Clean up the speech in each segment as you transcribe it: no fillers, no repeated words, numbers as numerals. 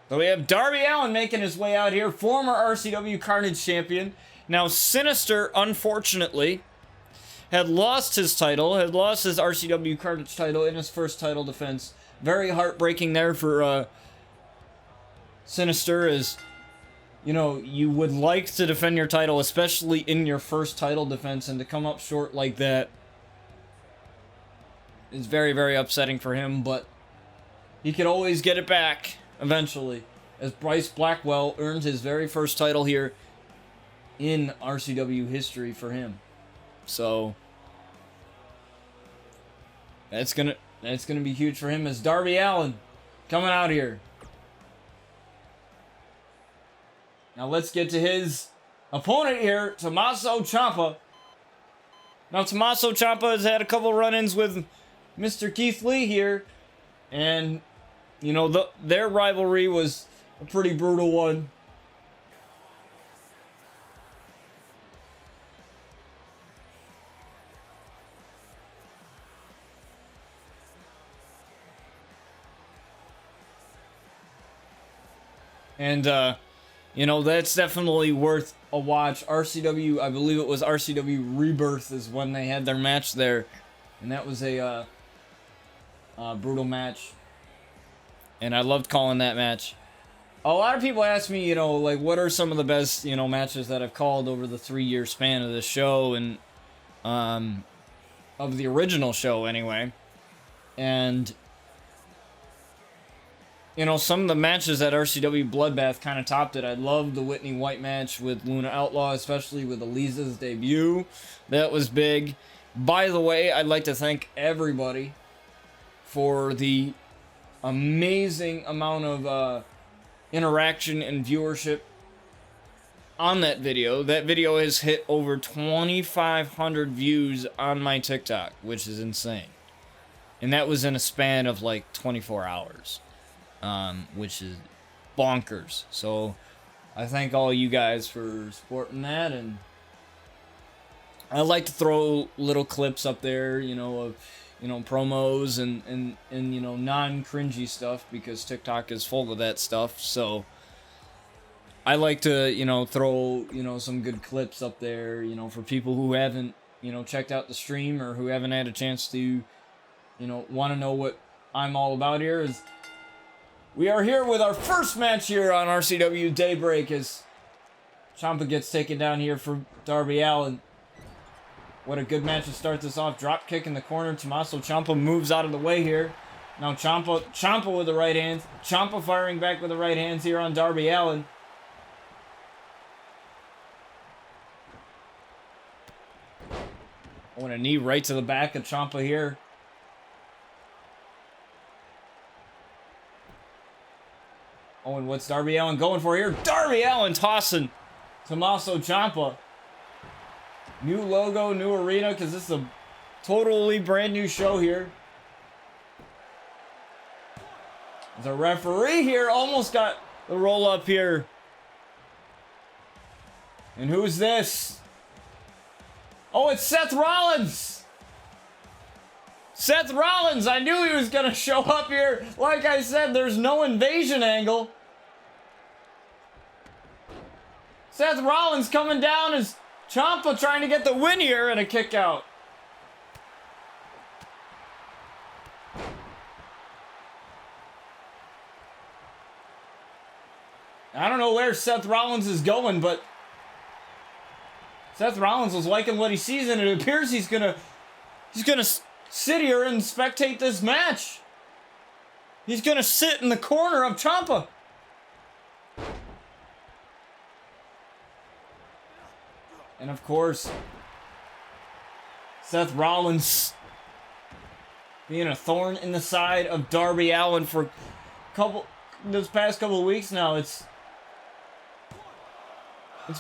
So we have Darby Allen making his way out here, former RCW Carnage champion. Now, Sinister, unfortunately, had lost his title, had lost his RCW Carnage title in his first title defense. Very heartbreaking there for Sinister, as, you know, you would like to defend your title, especially in your first title defense, and to come up short like that is very, very upsetting for him, but he could always get it back eventually, as Bryce Blackwell earned his very first title here in RCW history for him. So that's gonna be huge for him, as Darby Allen coming out here. Now let's get to his opponent here, Tommaso Ciampa. Now Tommaso Ciampa has had a couple run-ins with Mr. Keith Lee here, and you know, their rivalry was a pretty brutal one. And, you know, that's definitely worth a watch. RCW, I believe it was RCW Rebirth is when they had their match there. And that was a brutal match. And I loved calling that match. A lot of people ask me, you know, like, what are some of the best, you know, matches that I've called over the 3-year span of the show, and of the original show anyway. And, you know, some of the matches at RCW Bloodbath kind of topped it. I loved the Whitney White match with Luna Outlaw, especially with Eliza's debut. That was big. By the way, I'd like to thank everybody for the amazing amount of interaction and viewership on that video. That video has hit over 2,500 views on my TikTok, which is insane. And that was in a span of like 24 hours, which is bonkers. So I thank all you guys for supporting that, and I like to throw little clips up there, you know, of, you know, promos and you know, non-cringy stuff, because TikTok is full of that stuff. So I like to, you know, throw, you know, some good clips up there, you know, for people who haven't, you know, checked out the stream, or who haven't had a chance to, you know, want to know what I'm all about here. Is we are here with our first match here on RCW Daybreak, as Ciampa gets taken down here for Darby Allen. What a good match to start this off. Drop kick in the corner. Tommaso Ciampa moves out of the way here. Now Ciampa with the right hands. Ciampa firing back with the right hands here on Darby Allen. Oh, and a knee right to the back of Ciampa here. Oh, and what's Darby Allen going for here? Darby Allen tossing Tommaso Ciampa. New logo, new arena, because this is a totally brand new show here. The referee here almost got the roll up here. And who's this? Oh, it's Seth Rollins! Seth Rollins! I knew he was going to show up here. Like I said, there's no invasion angle. Seth Rollins coming down as Ciampa trying to get the win here, and a kick out. I don't know where Seth Rollins is going, but Seth Rollins was liking what he sees, and it appears he's gonna sit here and spectate this match. He's gonna sit in the corner of Ciampa. And of course, Seth Rollins being a thorn in the side of Darby Allen for this past couple of weeks now. It's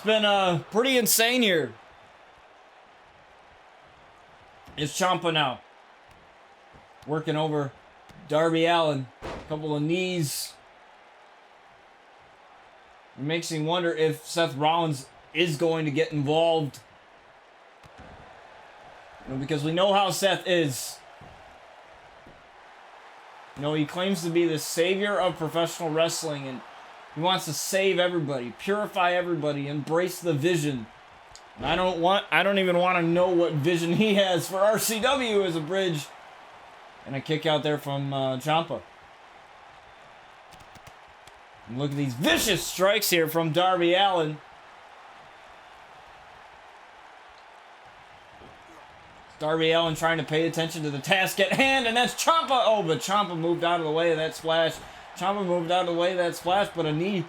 been pretty insane here. It's Ciampa now, working over Darby Allen. A couple of knees. It makes me wonder if Seth Rollins is going to get involved. You know, because we know how Seth is. You know, he claims to be the savior of professional wrestling, and He wants to save everybody, purify everybody, embrace the vision. And I don't even want to know what vision he has for RCW as a bridge. And a kick out there from Ciampa. And look at these vicious strikes here from Darby Allen. Darby Allen trying to pay attention to the task at hand, and that's Ciampa. Oh, but Ciampa moved out of the way of that splash. Ciampa moved out of the way of that splash, but a knee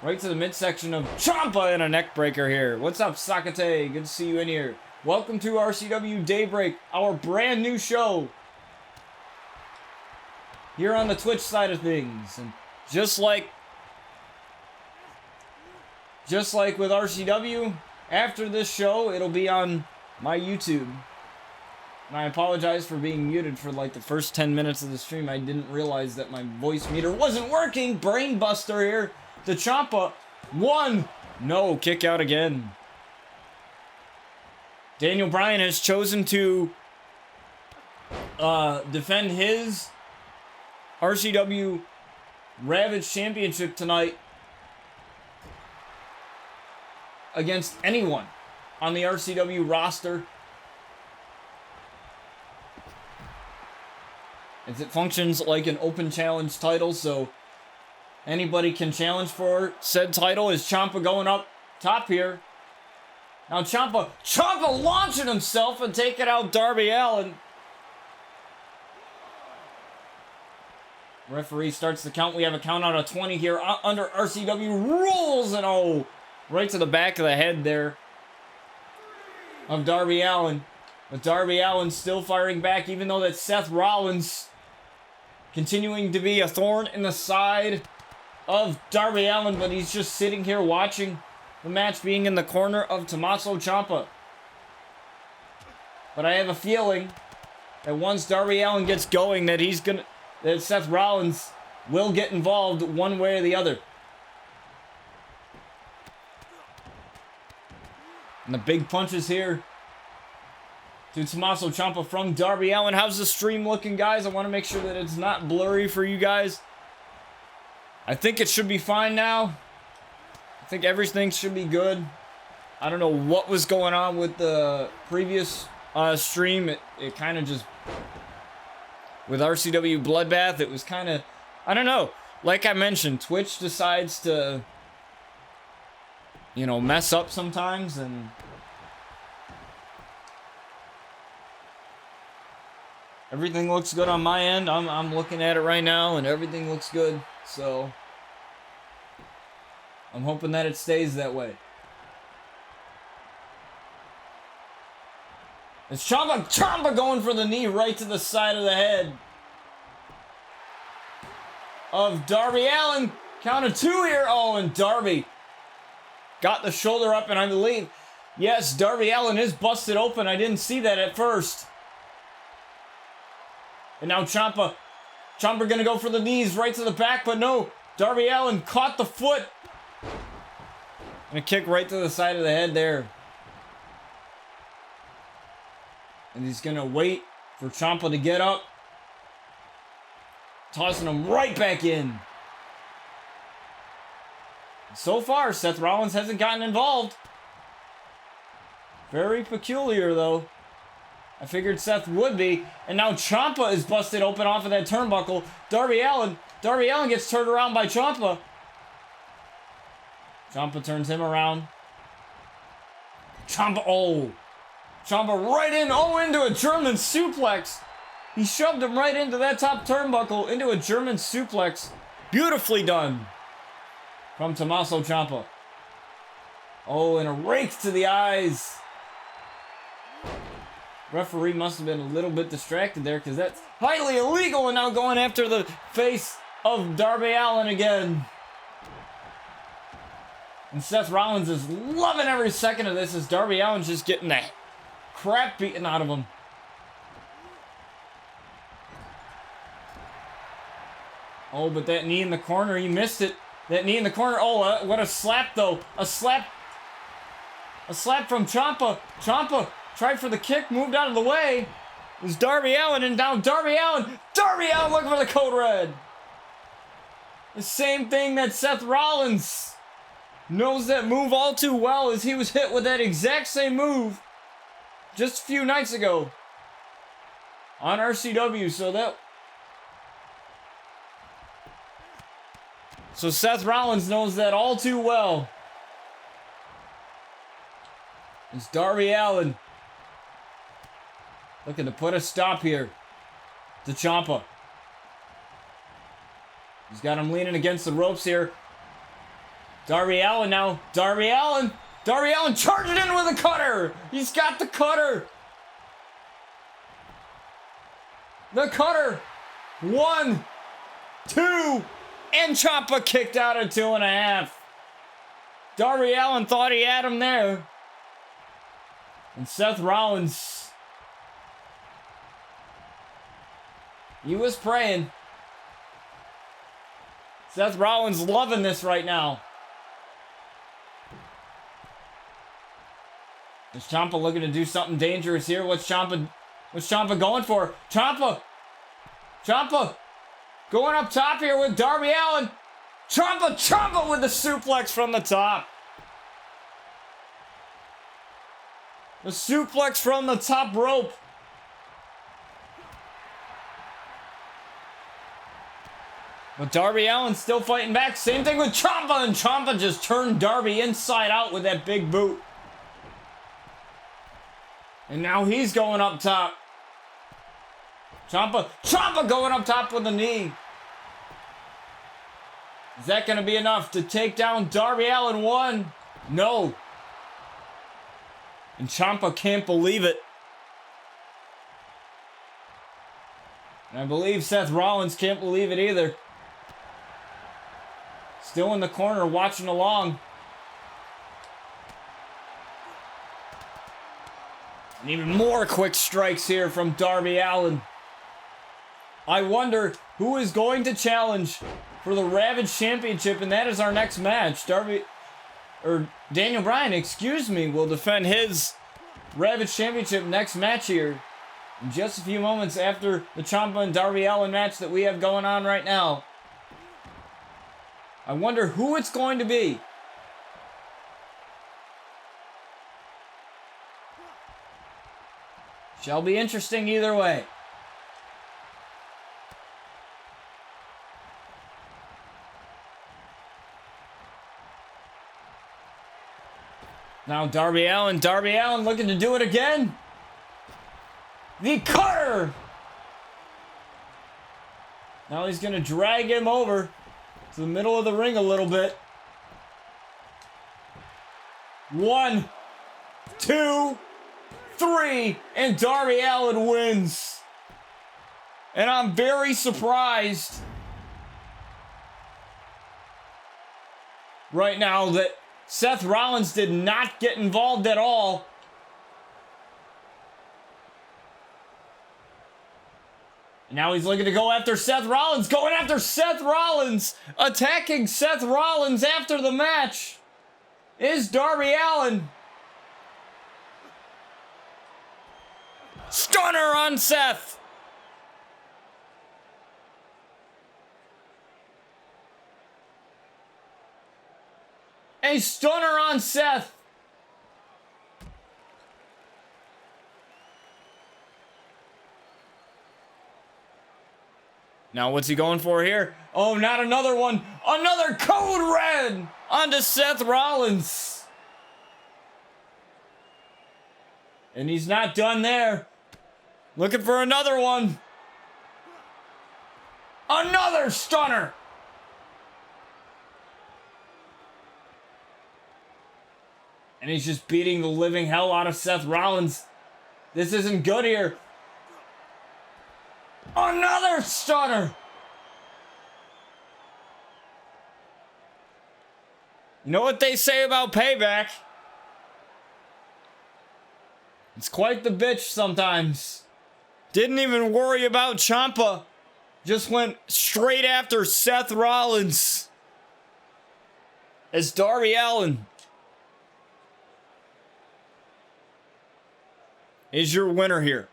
right to the midsection of Ciampa and a neck breaker here. What's up, Sakate? Good to see you in here. Welcome to RCW Daybreak, our brand new show here on the Twitch side of things. And just like with RCW, after this show, it'll be on my YouTube. And I apologize for being muted for like the first 10 minutes of the stream. I didn't realize that my voice meter wasn't working. Brain buster here to Ciampa. One. No, kick out again. Daniel Bryan has chosen to defend his RCW Ravage Championship tonight against anyone on the RCW roster, as it functions like an open challenge title, so anybody can challenge for said title. Is Ciampa going up top here? Now Ciampa launching himself and taking out Darby Allen. Referee starts the count. We have a count out of 20 here under RCW rules, and oh, right to the back of the head there of Darby Allen. But Darby Allen still firing back, even though that Seth Rollins continuing to be a thorn in the side of Darby Allen, but he's just sitting here watching the match being in the corner of Tommaso Ciampa. But I have a feeling that once Darby Allen gets going, that Seth Rollins will get involved one way or the other. And the big punches here to Tommaso Ciampa from Darby Allen. How's the stream looking, guys? I want to make sure that it's not blurry for you guys. I think it should be fine now. I think everything should be good. I don't know what was going on with the previous stream. It kind of just... With RCW Bloodbath, it was kind of... I don't know. Like I mentioned, Twitch decides to... mess up sometimes, and everything looks good on my end. I'm looking at it right now, and everything looks good. So I'm hoping that it stays that way. It's Ciampa going for the knee right to the side of the head of Darby Allen. Count of two here. Oh, and Darby got the shoulder up, and I believe, yes, Darby Allen is busted open. I didn't see that at first. And now Ciampa going to go for the knees right to the back, but no. Darby Allen caught the foot. And a kick right to the side of the head there. And he's going to wait for Ciampa to get up. Tossing him right back in. So far, Seth Rollins hasn't gotten involved. Very peculiar, though. I figured Seth would be. And now Ciampa is busted open off of that turnbuckle. Darby Allen gets turned around by Ciampa. Ciampa turns him around. Ciampa right in. Oh, into a German suplex. He shoved him right into that top turnbuckle, into a German suplex. Beautifully done from Tommaso Ciampa. Oh, and a rake to the eyes. Referee must have been a little bit distracted there, because that's highly illegal, and now going after the face of Darby Allen again. And Seth Rollins is loving every second of this, as Darby Allen's just getting the crap beaten out of him. Oh, but that knee in the corner, he missed it. That knee in the corner. Oh, what a slap, though. A slap from Ciampa. Ciampa tried for the kick, moved out of the way. It was Darby Allen, and down Darby Allen. Darby Allen looking for the code red. The same thing that Seth Rollins knows that move all too well, as he was hit with that exact same move just a few nights ago on RCW. So Seth Rollins knows that all too well. It's Darby Allen looking to put a stop here to Ciampa. He's got him leaning against the ropes here. Darby Allen now. Darby Allen charging in with a cutter. He's got the cutter. The cutter. 1, 2, and Ciampa kicked out at 2.5. Darby Allen thought he had him there. And Seth Rollins, he was praying. Seth Rollins loving this right now. Is Ciampa looking to do something dangerous here? What's Ciampa going for? Ciampa going up top here with Darby Allen. Ciampa with the suplex from the top. The suplex from the top rope. But Darby Allen still fighting back. Same thing with Ciampa, and Ciampa just turned Darby inside out with that big boot. And now he's going up top. Ciampa going up top with a knee. Is that going to be enough to take down Darby Allen? 1? No. And Ciampa can't believe it. And I believe Seth Rollins can't believe it either. Still in the corner watching along. And even more quick strikes here from Darby Allen. I wonder who is going to challenge for the Ravage Championship, and that is our next match. Daniel Bryan, will defend his Ravage Championship next match here in just a few moments after the Ciampa and Darby Allen match that we have going on right now. I wonder who it's going to be. Shall be interesting either way. Now Darby Allen looking to do it again. The cutter! Now he's going to drag him over to the middle of the ring a little bit. 1, 2, 3, and Darby Allen wins. And I'm very surprised right now that Seth Rollins did not get involved at all. And now he's looking to go after Seth Rollins, attacking Seth Rollins after the match is Darby Allen. Stunner on Seth. A stunner on Seth. Now what's he going for here? Oh, not another one. Another code red onto Seth Rollins. And he's not done there. Looking for another one. Another stunner. And he's just beating the living hell out of Seth Rollins. This isn't good here. Another stunner. You know what they say about payback? It's quite the bitch sometimes. Didn't even worry about Ciampa. Just went straight after Seth Rollins. As Darby Allen is your winner here.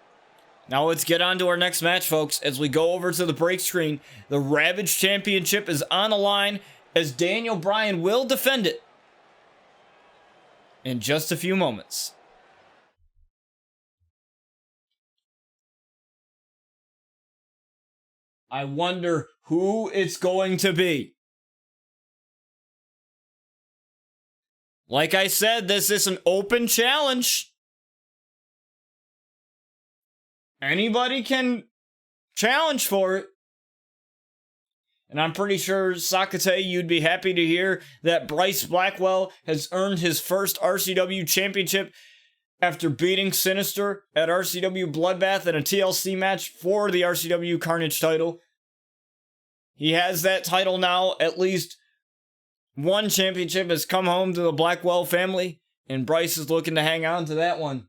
Now let's get on to our next match, folks. As we go over to the break screen, the Ravage Championship is on the line as Daniel Bryan will defend it in just a few moments. I wonder who it's going to be. Like I said, this is an open challenge. Anybody can challenge for it. And I'm pretty sure, Sakate, you'd be happy to hear that Bryce Blackwell has earned his first RCW championship after beating Sinister at RCW Bloodbath in a TLC match for the RCW Carnage title. He has that title now. At least one championship has come home to the Blackwell family, and Bryce is looking to hang on to that one.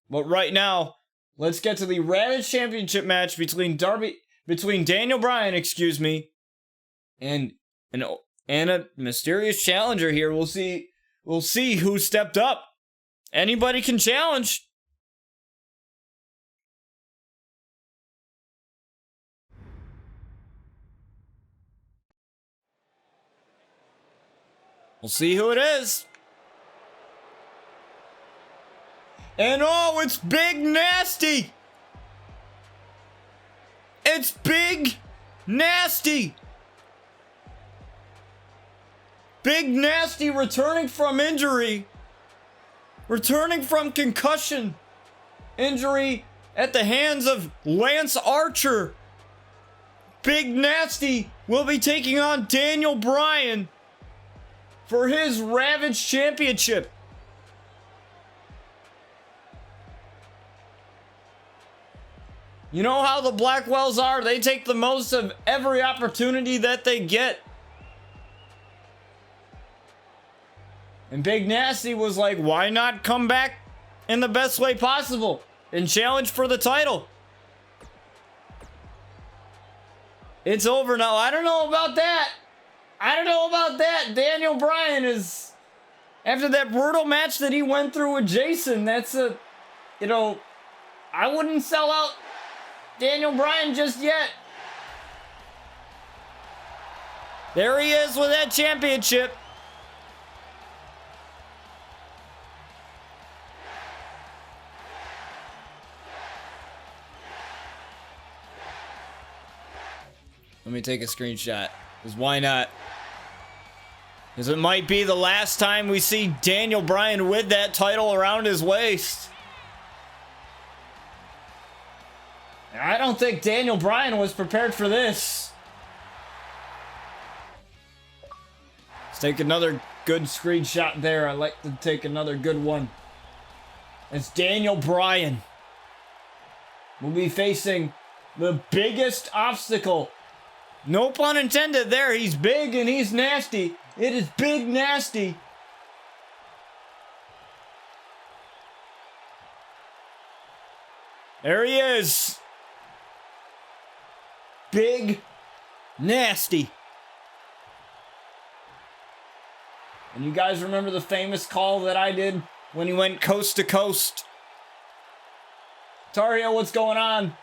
But right now, let's get to the Ravage Championship match between Daniel Bryan, and a mysterious challenger here. We'll see who stepped up. Anybody can challenge. We'll see who it is. And oh, it's Big Nasty. It's Big Nasty. Big Nasty returning from injury. Returning from concussion injury at the hands of Lance Archer. Big Nasty will be taking on Daniel Bryan for his Ravage Championship. You know how the Blackwells are? They take the most of every opportunity that they get. And Big Nasty was like, why not come back in the best way possible and challenge for the title? It's over now. I don't know about that. Daniel Bryan is, after that brutal match that he went through with Jason, that's I wouldn't sell out Daniel Bryan just yet. There he is with that championship. Let me take a screenshot, because why not? Because it might be the last time we see Daniel Bryan with that title around his waist. I don't think Daniel Bryan was prepared for this. Let's take another good screenshot there. I like to take another good one. It's Daniel Bryan. We'll be facing the biggest obstacle. No pun intended there. He's big and he's nasty. It is Big Nasty. There he is. Big Nasty. And you guys remember the famous call that I did when he went coast to coast? Tario, what's going on?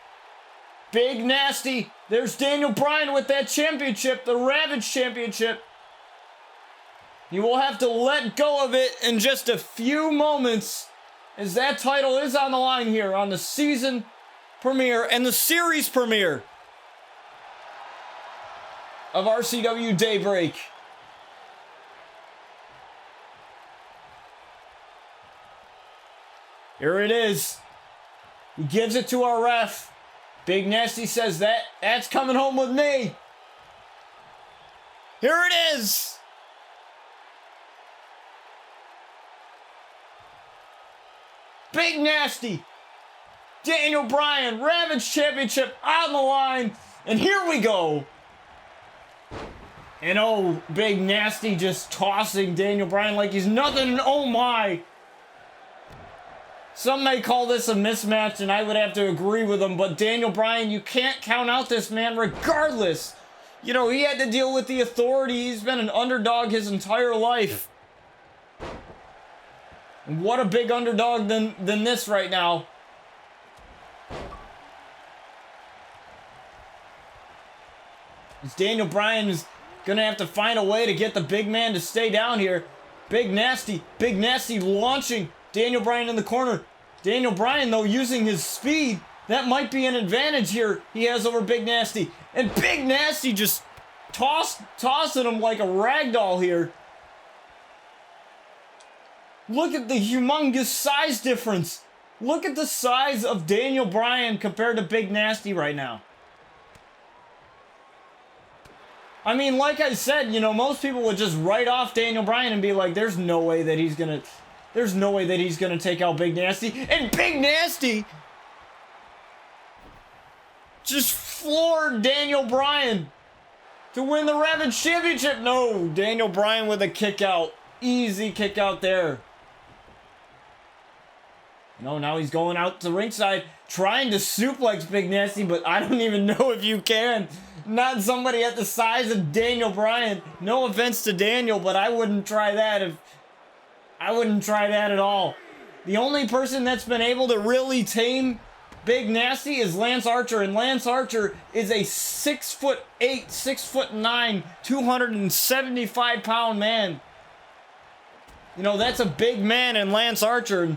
Big Nasty. There's Daniel Bryan with that championship, the Ravage Championship. You will have to let go of it in just a few moments, as that title is on the line here on the season premiere and the series premiere of RCW Daybreak. Here it is. He gives it to our ref. Big Nasty says that's coming home with me. Here it is. Big Nasty. Daniel Bryan, Ravage Championship on the line. And here we go. And oh, Big Nasty just tossing Daniel Bryan like he's nothing. And oh my. Some may call this a mismatch, and I would have to agree with them. But Daniel Bryan, you can't count out this man regardless. You know, he had to deal with the Authority. He's been an underdog his entire life. And what a big underdog than this right now. Daniel Bryan is gonna have to find a way to get the big man to stay down here. Big Nasty launching Daniel Bryan in the corner. Daniel Bryan, though, using his speed, that might be an advantage here he has over Big Nasty. And Big Nasty just tossing him like a rag doll here. Look at the humongous size difference. Look at the size of Daniel Bryan compared to Big Nasty right now. I mean, like I said, you know, most people would just write off Daniel Bryan and be like, there's no way that he's gonna take out Big Nasty. And Big Nasty just floored Daniel Bryan to win the Ravage Championship. No, Daniel Bryan with a kick out. Easy kick out there. No, now he's going out to ringside, trying to suplex Big Nasty, but I don't even know if you can. Not somebody at the size of Daniel Bryan. No offense to Daniel, but I wouldn't try that at all. The only person that's been able to really tame Big Nasty is Lance Archer, and Lance Archer is a 6'8", 6'9", 275-pound man. You know, that's a big man in Lance Archer,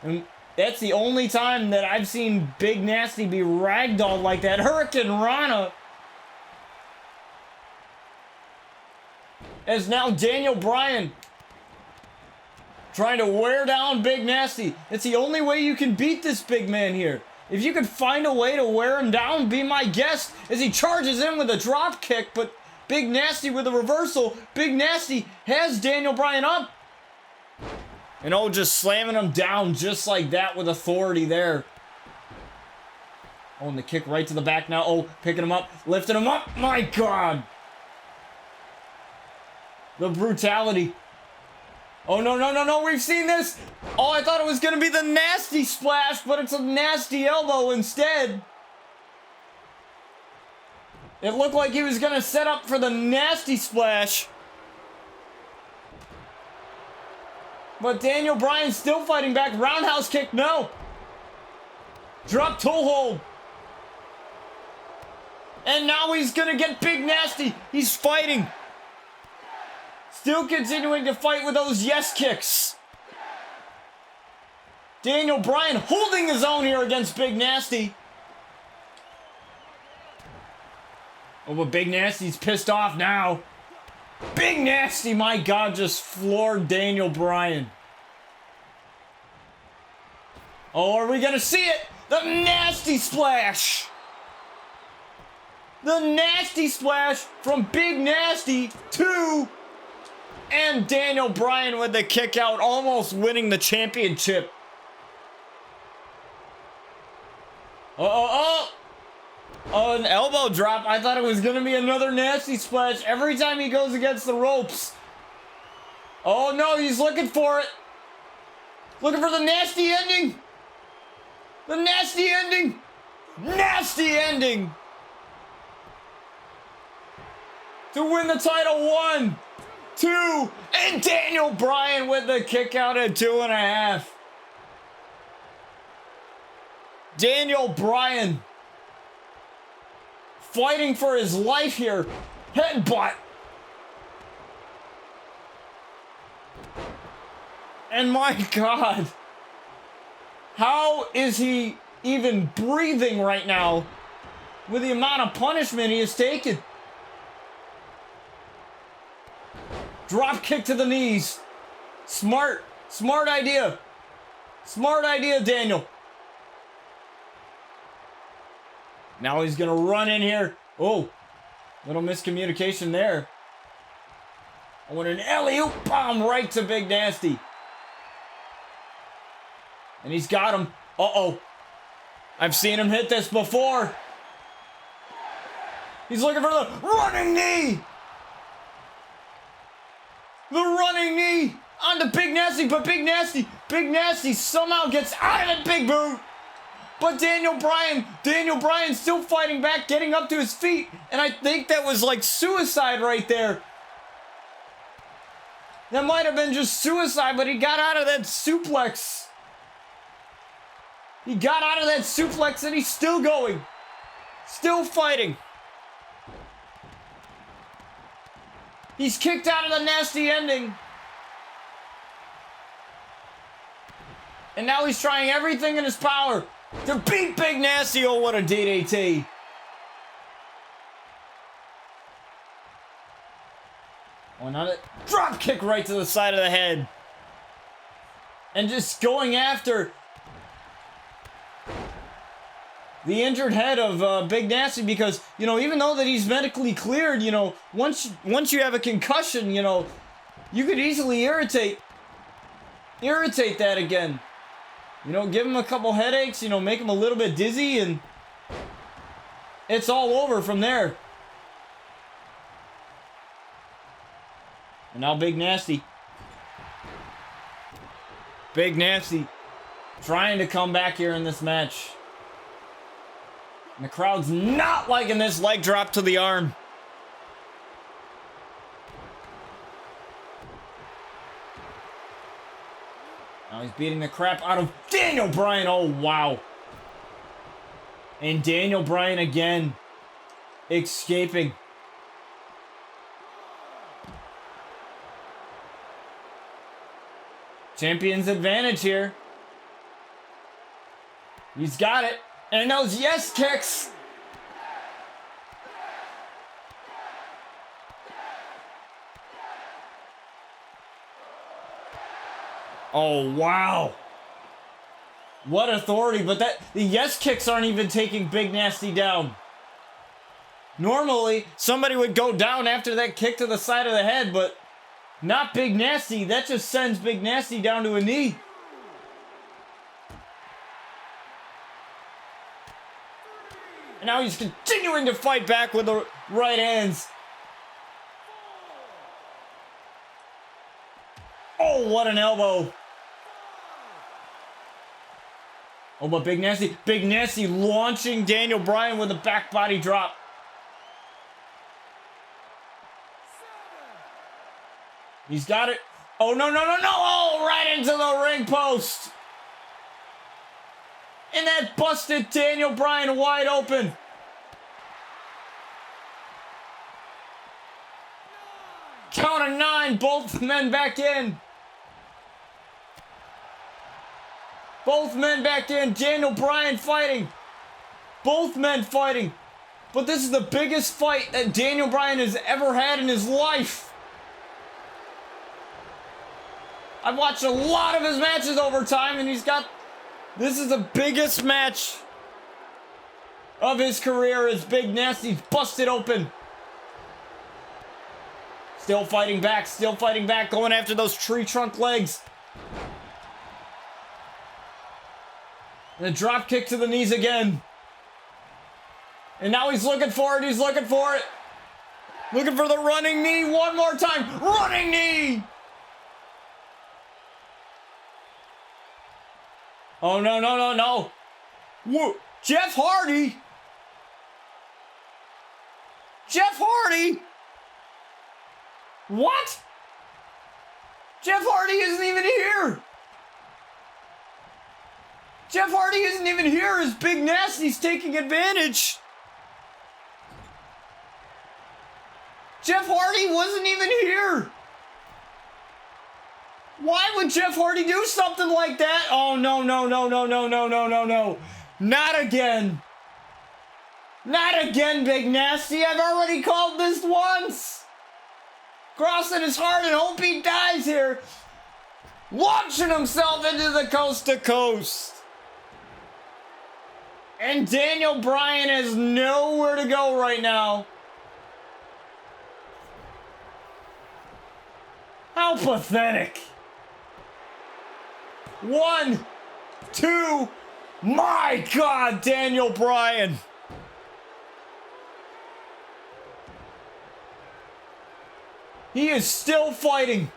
and that's the only time that I've seen Big Nasty be ragdolled like that. Hurricane Rana. As now Daniel Bryan trying to wear down Big Nasty. It's the only way you can beat this big man here. If you could find a way to wear him down, be my guest, as he charges in with a drop kick, but Big Nasty with a reversal. Big Nasty has Daniel Bryan up. And oh, just slamming him down just like that with authority there. Oh, and the kick right to the back now. Oh, picking him up, lifting him up. My God. The brutality. Oh, no, we've seen this. Oh, I thought it was going to be the nasty splash, but it's a nasty elbow instead. It looked like he was going to set up for the nasty splash. But Daniel Bryan's still fighting back. Roundhouse kick, no. Drop toe hold. And now he's going to get Big Nasty. He's fighting. Still continuing to fight with those yes kicks. Daniel Bryan holding his own here against Big Nasty. Oh, but Big Nasty's pissed off now. Big Nasty, my God, just floored Daniel Bryan. Oh, are we going to see it? The nasty splash. The nasty splash from Big Nasty to... And Daniel Bryan with the kick out, almost winning the championship. Oh, an elbow drop. I thought it was going to be another nasty splash every time he goes against the ropes. Oh, no, he's looking for it. Looking for the nasty ending. The nasty ending. Nasty ending. To win the title, 1, 2, and Daniel Bryan with the kick out at 2.5. Daniel Bryan fighting for his life here. Headbutt. And my God, how is he even breathing right now with the amount of punishment he has taken? Drop kick to the knees. Smart idea. Smart idea, Daniel. Now he's going to run in here. Oh, little miscommunication there. I want an alley-oop bomb right to Big Nasty. And he's got him. Uh-oh. I've seen him hit this before. He's looking for the running knee. The running knee onto Big Nasty, but Big Nasty somehow gets out of the big boot. But Daniel Bryan's still fighting back, getting up to his feet. And I think that was like suicide right there. That might have been just suicide, but he got out of that suplex. He got out of that suplex and he's still going. Still fighting. He's kicked out of the nasty ending. And now he's trying everything in his power to beat Big Nasty. Oh, what a DDT. Oh, another drop kick right to the side of the head. And just going after the injured head of Big Nasty because, you know, even though that he's medically cleared, you know, once you have a concussion, you know, you could easily irritate that again. You know, give him a couple headaches, you know, make him a little bit dizzy, and it's all over from there. And now Big Nasty. Big Nasty trying to come back here in this match. And the crowd's not liking this leg drop to the arm. Now he's beating the crap out of Daniel Bryan. Oh, wow. And Daniel Bryan again escaping. Champion's advantage here. He's got it. And those yes kicks. Oh, wow. What authority, but the yes kicks aren't even taking Big Nasty down. Normally, somebody would go down after that kick to the side of the head, but not Big Nasty. That just sends Big Nasty down to a knee. And now he's continuing to fight back with the right hands. Oh, what an elbow. Oh, but Big Nasty launching Daniel Bryan with a back body drop. He's got it. Oh, no. Oh, right into the ring post. And that busted Daniel Bryan wide open. Count of 9, both men back in. Both men back in. Daniel Bryan fighting. Both men fighting. But this is the biggest fight that Daniel Bryan has ever had in his life. I've watched a lot of his matches over time, and this is the biggest match of his career as Big Nasty's busted open. Still fighting back, going after those tree trunk legs. And a drop kick to the knees again. And now he's looking for it, Looking for the running knee one more time. Running knee! Oh, no. Whoa. Jeff Hardy? What? Jeff Hardy isn't even here. Jeff Hardy isn't even here as Big Nasty's taking advantage. Jeff Hardy wasn't even here. Why would Jeff Hardy do something like that? Oh, no. Not again. Not again, Big Nasty. I've already called this once. Crossing his heart and hope he dies here. Launching himself into the coast to coast. And Daniel Bryan has nowhere to go right now. How pathetic. 1, 2, my God, Daniel Bryan. He is still fighting.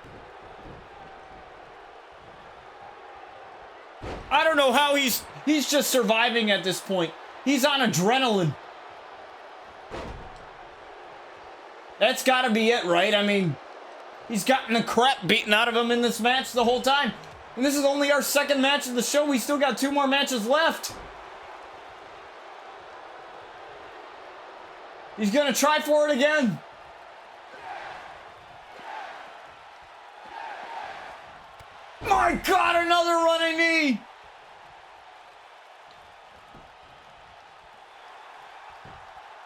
I don't know how he's just surviving at this point. He's on adrenaline. That's gotta be it, right? I mean, he's gotten the crap beaten out of him in this match the whole time. And this is only our second match of the show. We still got 2 more matches left. He's gonna try for it again. My God, another running knee.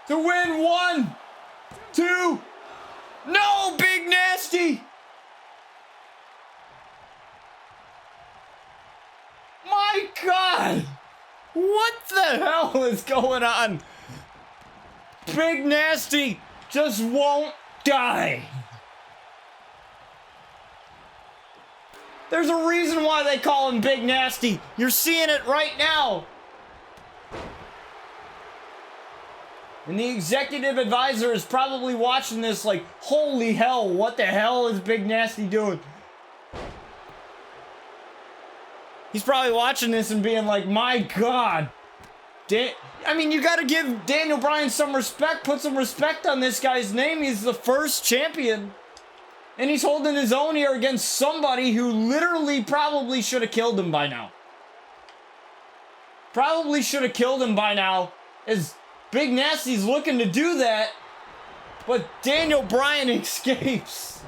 To win 1, 2. No, Big Nasty. My God. What the hell is going on? Big Nasty just won't die. There's a reason why they call him Big Nasty. You're seeing it right now. And the executive advisor is probably watching this like, holy hell, what the hell is Big Nasty doing? He's probably watching this and being like, my God. I mean, you got to give Daniel Bryan some respect. Put some respect on this guy's name. He's the first champion. And he's holding his own here against somebody who literally probably should have killed him by now. Probably should have killed him by now. As Big Nasty's looking to do that. But Daniel Bryan escapes.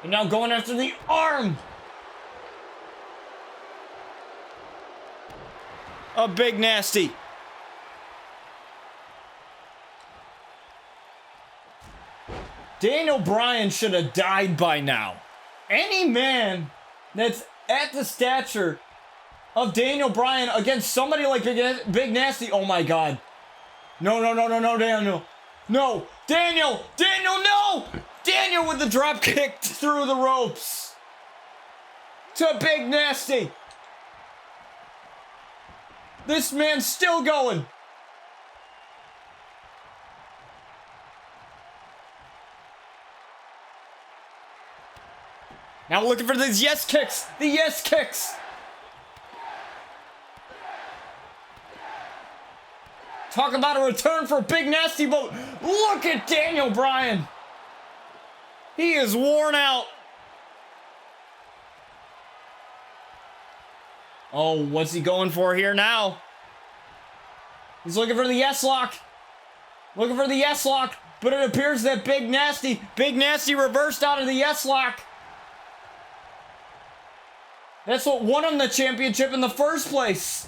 And now going after the arm of Big Nasty. Daniel Bryan should have died by now. Any man that's at the stature of Daniel Bryan against somebody like Big Nasty, oh my God. No, Daniel. No, Daniel, no! Daniel with the drop kick through the ropes to Big Nasty. This man's still going. Now looking for these yes kicks. The yes kicks. Talk about a return for Big Nasty, but look at Daniel Bryan. He is worn out. Oh, what's he going for here now? He's looking for the yes lock. Looking for the yes lock, but it appears that Big Nasty reversed out of the yes lock. That's what won him the championship in the first place.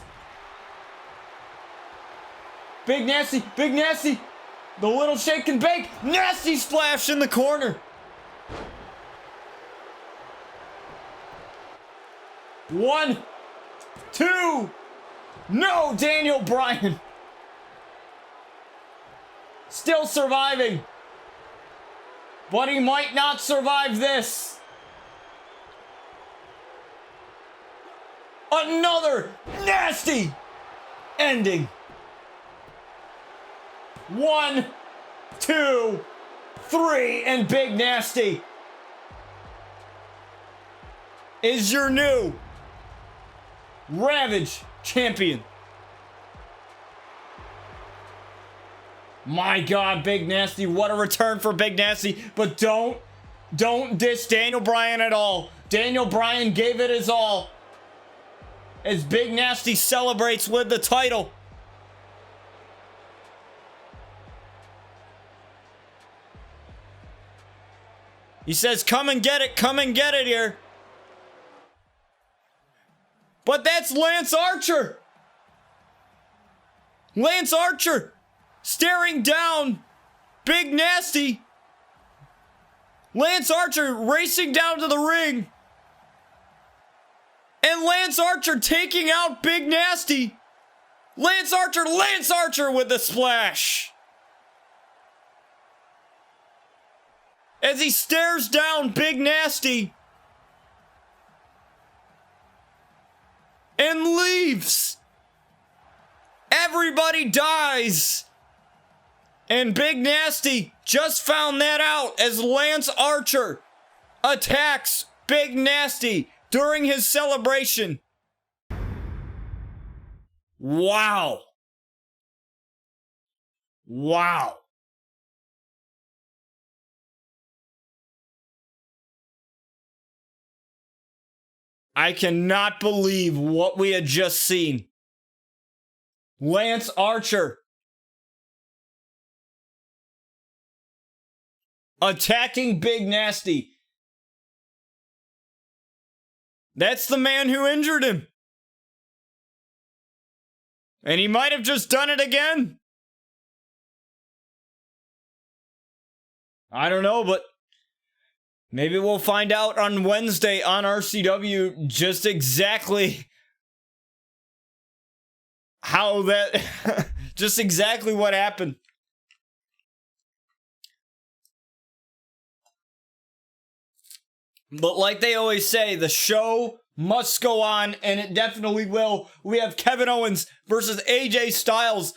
Big Nasty, the little shake and bake, Nasty splash in the corner. One, two, no, Daniel Bryan. Still surviving. But he might not survive this. Another nasty ending. 1, 2, 3, and Big Nasty is your new Ravage champion. My God, Big Nasty, what a return for Big Nasty. But don't diss Daniel Bryan at all. Daniel Bryan gave it his all as Big Nasty celebrates with the title. He says, come and get it here. But that's Lance Archer. Lance Archer staring down Big Nasty. Lance Archer racing down to the ring. And Lance Archer taking out Big Nasty. Lance Archer with the splash. As he stares down Big Nasty and leaves. Everybody dies. And Big Nasty just found that out as Lance Archer attacks Big Nasty during his celebration. Wow. Wow. I cannot believe what we had just seen. Lance Archer attacking Big Nasty That's the man who injured him. And he might have just done it again. I don't know, but maybe we'll find out on Wednesday on RCW just exactly how that, just exactly what happened. But like they always say, the show must go on, and it definitely will. We have Kevin Owens versus AJ Styles.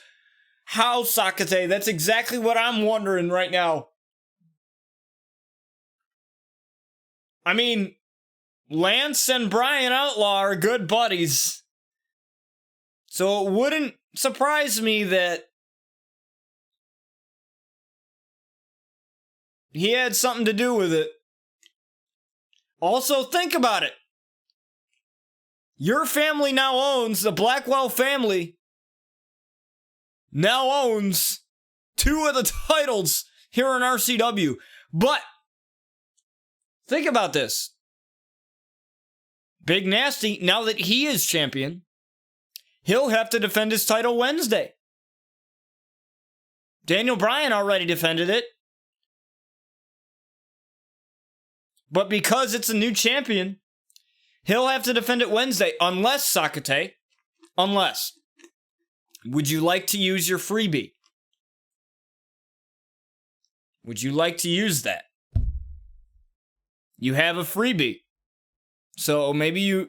How, Sakate? That's exactly what I'm wondering right now. I mean, Lance and Brian Outlaw are good buddies. So it wouldn't surprise me that he had something to do with it. Also, think about it. Your family now owns, the Blackwell family now owns 2 of the titles here in RCW. But think about this. Big Nasty, now that he is champion, he'll have to defend his title Wednesday. Daniel Bryan already defended it. But because it's a new champion, he'll have to defend it Wednesday. Unless, Sakate, would you like to use your freebie? Would you like to use that? You have a freebie. So maybe you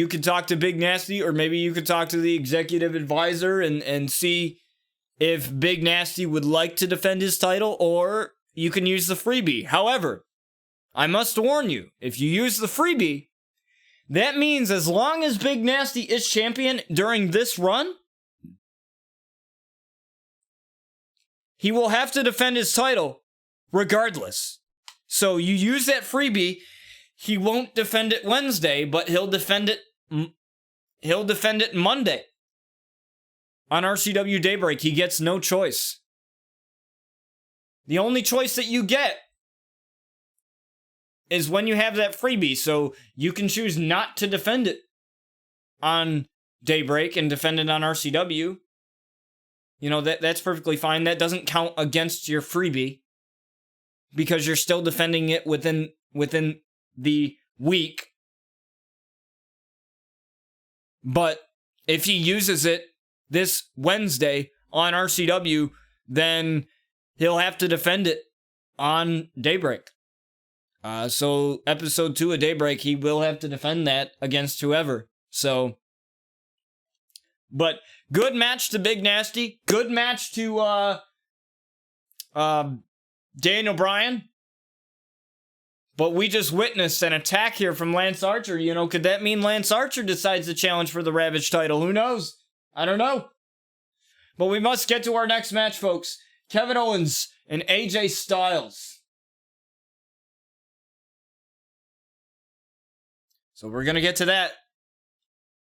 could talk to Big Nasty, or maybe you could talk to the executive advisor and see if Big Nasty would like to defend his title, or you can use the freebie. However, I must warn you, if you use the freebie, that means as long as Big Nasty is champion during this run, he will have to defend his title regardless. So you use that freebie, he won't defend it Wednesday, but he'll defend it Monday. On RCW Daybreak, he gets no choice. The only choice that you get is when you have that freebie, so you can choose not to defend it on Daybreak and defend it on RCW. You know, that's perfectly fine. That doesn't count against your freebie because you're still defending it within the week. But if he uses it this Wednesday on RCW, then he'll have to defend it on Daybreak. So episode 2 of Daybreak, he will have to defend that against whoever. So, but good match to Big Nasty. Good match to Daniel Bryan. But we just witnessed an attack here from Lance Archer. You know, could that mean Lance Archer decides to challenge for the Ravage title? Who knows? I don't know. But we must get to our next match, folks. Kevin Owens and AJ Styles. So we're going to get to that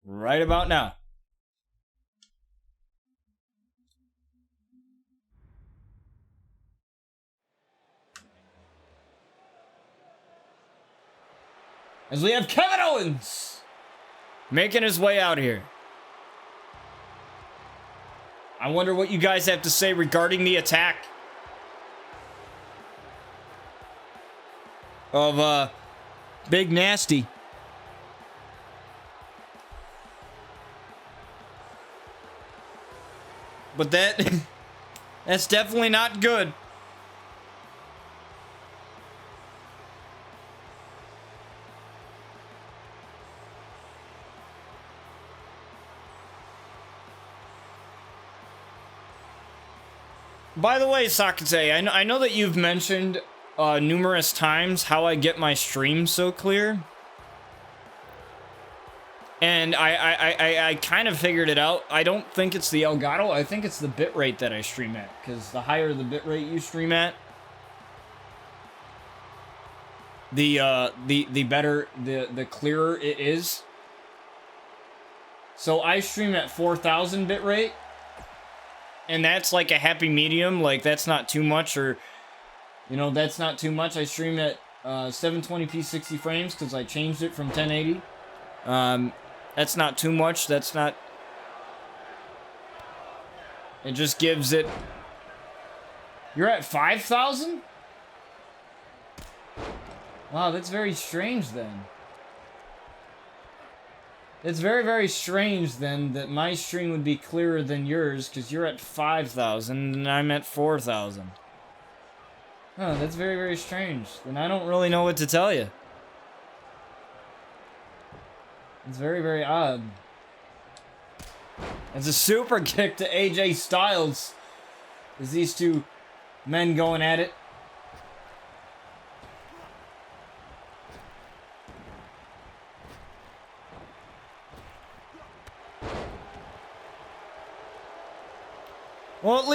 right about now. As we have Kevin Owens making his way out here. I wonder what you guys have to say regarding the attack of Big Nasty. But that's definitely not good. By the way, Sakate, I know that you've mentioned numerous times how I get my stream so clear. And I kind of figured it out. I don't think it's the Elgato. I think it's the bitrate that I stream at. Because the higher the bitrate you stream at, the better, the clearer it is. So I stream at 4,000 bitrate. And that's like a happy medium. Like, that's not too much or You know, that's not too much. I stream at 720p 60 frames because I changed it from 1080. That's not too much. That's not... It just gives it... You're at 5,000? Wow, that's very strange then. It's very, very strange then that my stream would be clearer than yours because you're at 5,000 and I'm at 4,000. Huh, that's very, very strange. And I don't really know what to tell you. It's very, very odd. It's a super kick to AJ Styles. As these two men going at it. Well, at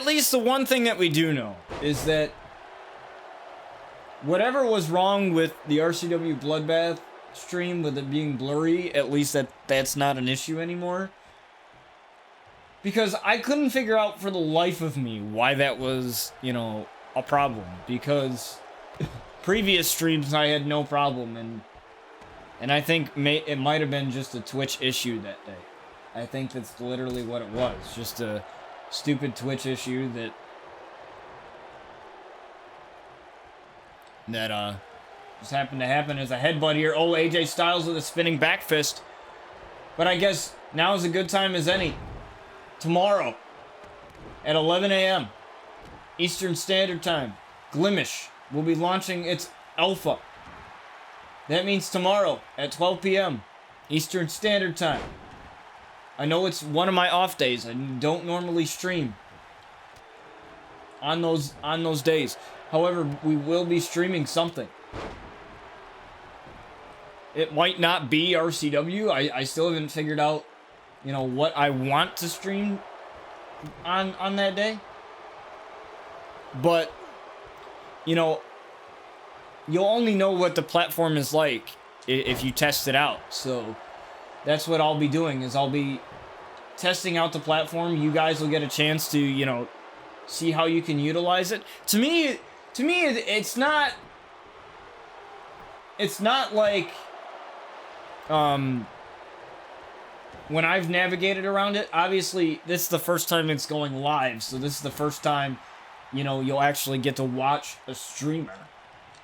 least the one thing that we do know is that whatever was wrong with the RCW Bloodbath stream with it being blurry, at least that's not an issue anymore. Because I couldn't figure out for the life of me why that was, you know, a problem. Because previous streams I had no problem, and I think it might have been just a Twitch issue that day. I think that's literally what it was, just a stupid Twitch issue that just happened to happen as a headbutt here. Oh, AJ Styles with a spinning back fist. But I guess now is a good time as any. Tomorrow at 11 a.m. Eastern Standard Time, Glimish will be launching its alpha. That means tomorrow at 12 p.m. Eastern Standard Time. I know it's one of my off days. I don't normally stream on those days. However, we will be streaming something. It might not be RCW. I still haven't figured out, you know, what I want to stream on that day. But, you know, you'll only know what the platform is like if you test it out. So that's what I'll be doing, is I'll be testing out the platform. You guys will get a chance to, you know, see how you can utilize it. To me, it's not like when I've navigated around it. Obviously, this is the first time it's going live, so this is the first time, you know, you'll actually get to watch a streamer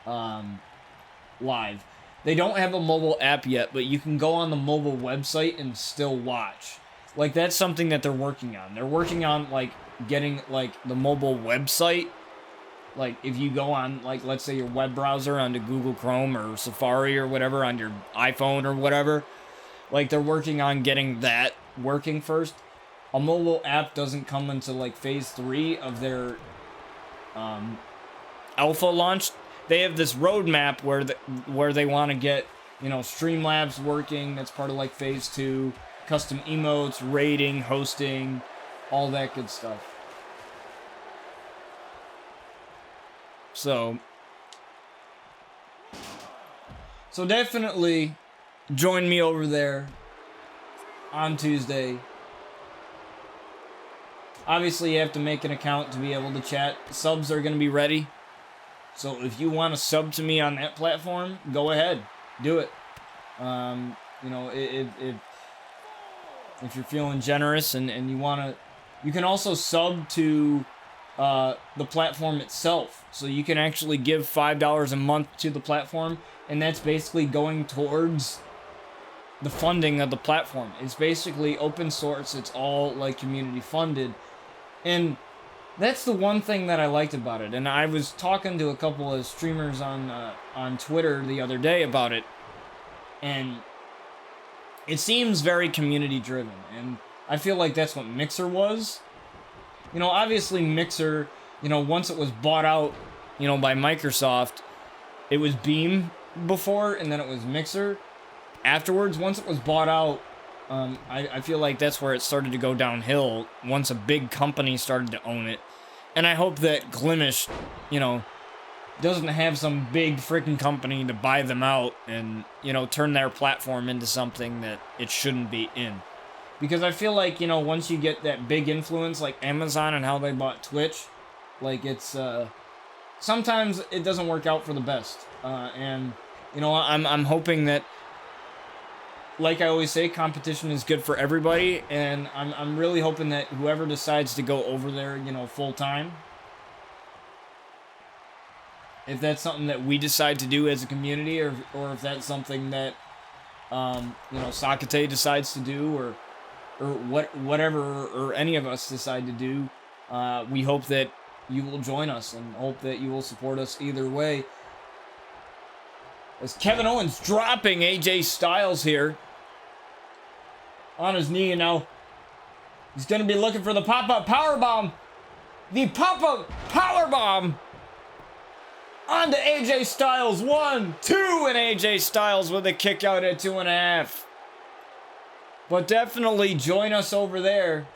live. They don't have a mobile app yet, but you can go on the mobile website and still watch. Like, that's something that they're working on. They're working on, like, getting, like, the mobile website. Like, if you go on, like, let's say your web browser onto Google Chrome or Safari or whatever on your iPhone or whatever, like, they're working on getting that working first. A mobile app doesn't come until, like, phase 3 of their alpha launch. They have this roadmap where they want to get, you know, Streamlabs working. That's part of, like, phase 2. Custom emotes, rating, hosting, all that good stuff. So definitely join me over there on Tuesday. Obviously, you have to make an account to be able to chat. Subs are going to be ready. So if you want to sub to me on that platform, go ahead. Do it. You know, if you're feeling generous and you want to, you can also sub to the platform itself. So you can actually give $5 a month to the platform, and that's basically going towards the funding of the platform. It's basically open source. It's all, like, community funded. And that's the one thing that I liked about it. And I was talking to a couple of streamers on Twitter the other day about it, and it seems very community driven, and I feel like that's what Mixer was. You know, obviously Mixer, you know, once it was bought out, you know, by Microsoft, it was Beam before, and then it was Mixer afterwards. Once it was bought out, I feel like that's where it started to go downhill, once a big company started to own it. And I hope that Glimish, you know, doesn't have some big freaking company to buy them out and, you know, turn their platform into something that it shouldn't be in. Because I feel like, you know, once you get that big influence, like Amazon and how they bought Twitch, like, it's sometimes it doesn't work out for the best. And, you know, I'm hoping that, like I always say, competition is good for everybody. And I'm really hoping that whoever decides to go over there, you know, full time, if that's something that we decide to do as a community, or if that's something that, you know, Sakate decides to do, or whatever, or any of us decide to do, we hope that you will join us and hope that you will support us either way. As Kevin Owens dropping AJ Styles here on his knee, and now he's going to be looking for the pop-up powerbomb. The pop-up powerbomb onto AJ Styles. 1, 2, and AJ Styles with a kick out at 2.5. But definitely join us over there,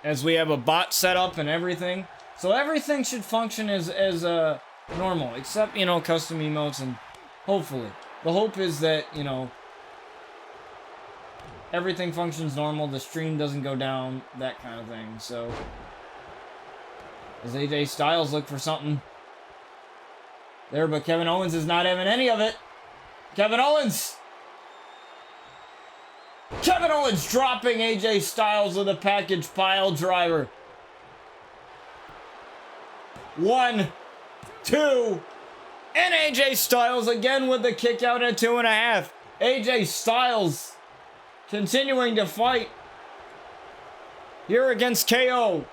as we have a bot set up and everything. So everything should function as normal, except, you know, custom emotes, and hopefully. The hope is that, you know, everything functions normal, the stream doesn't go down, that kind of thing. So, as AJ Styles look for something there, but Kevin Owens is not having any of it. Kevin Owens dropping AJ Styles with a package pile driver. 1, 2, and AJ Styles again with the kick out at 2.5. AJ Styles continuing to fight here against KO.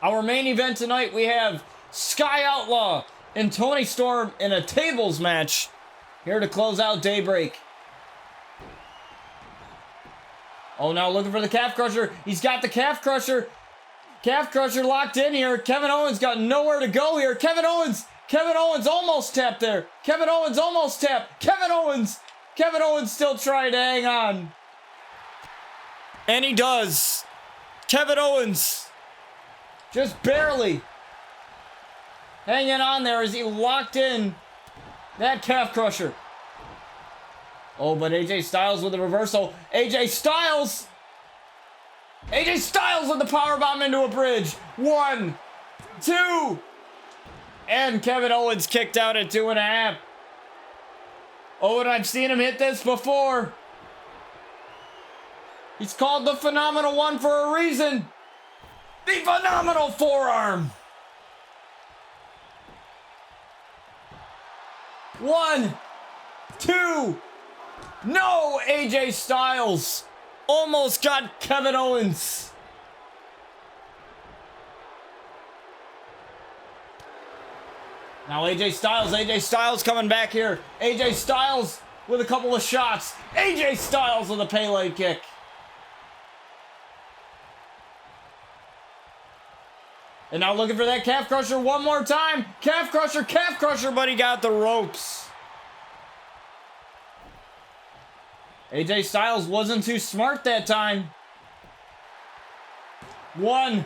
Our main event tonight, we have Sky Outlaw and Tony Storm in a tables match here to close out Daybreak. Oh, now looking for the calf crusher. He's got the calf crusher. Calf crusher locked in here. Kevin Owens got nowhere to go here. Kevin Owens almost tapped there. Kevin Owens almost tapped. Kevin Owens still trying to hang on. And he does. Kevin Owens just barely hanging on there as he locked in that calf crusher. Oh, but AJ Styles with the reversal. AJ Styles with the powerbomb into a bridge. 1, 2, and Kevin Owens kicked out at 2.5. Oh, and I've seen him hit this before. He's called the Phenomenal One for a reason. The Phenomenal Forearm. 1, 2. No, AJ Styles almost got Kevin Owens. Now AJ Styles coming back here. AJ Styles with a couple of shots. AJ Styles with a Pele kick. And now looking for that calf crusher one more time. Calf crusher, but he got the ropes. AJ Styles wasn't too smart that time. 1,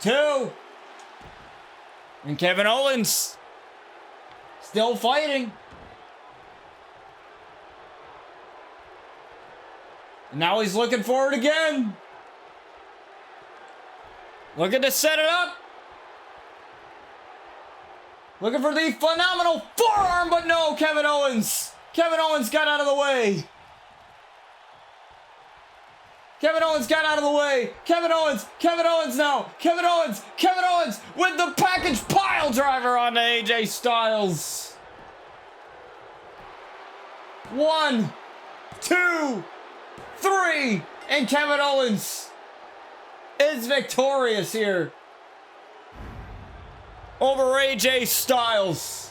2. And Kevin Owens still fighting. And now he's looking for it again. Looking to set it up. Looking for the Phenomenal Forearm, but no, Kevin Owens. Kevin Owens got out of the way. Kevin Owens got out of the way. Kevin Owens now. Kevin Owens with the package pile driver onto AJ Styles. 1, 2, 3, and Kevin Owens is victorious here over AJ Styles.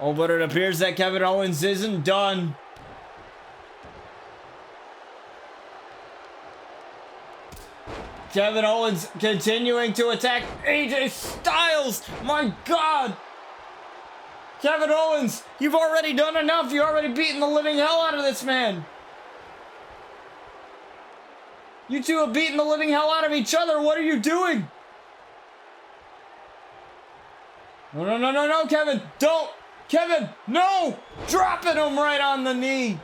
Oh, but it appears that Kevin Owens isn't done. Kevin Owens continuing to attack AJ Styles. My God. Kevin Owens, you've already done enough. You've already beaten the living hell out of this man. You two have beaten the living hell out of each other. What are you doing? No, Kevin. Don't. Kevin, no! Dropping him right on the knee.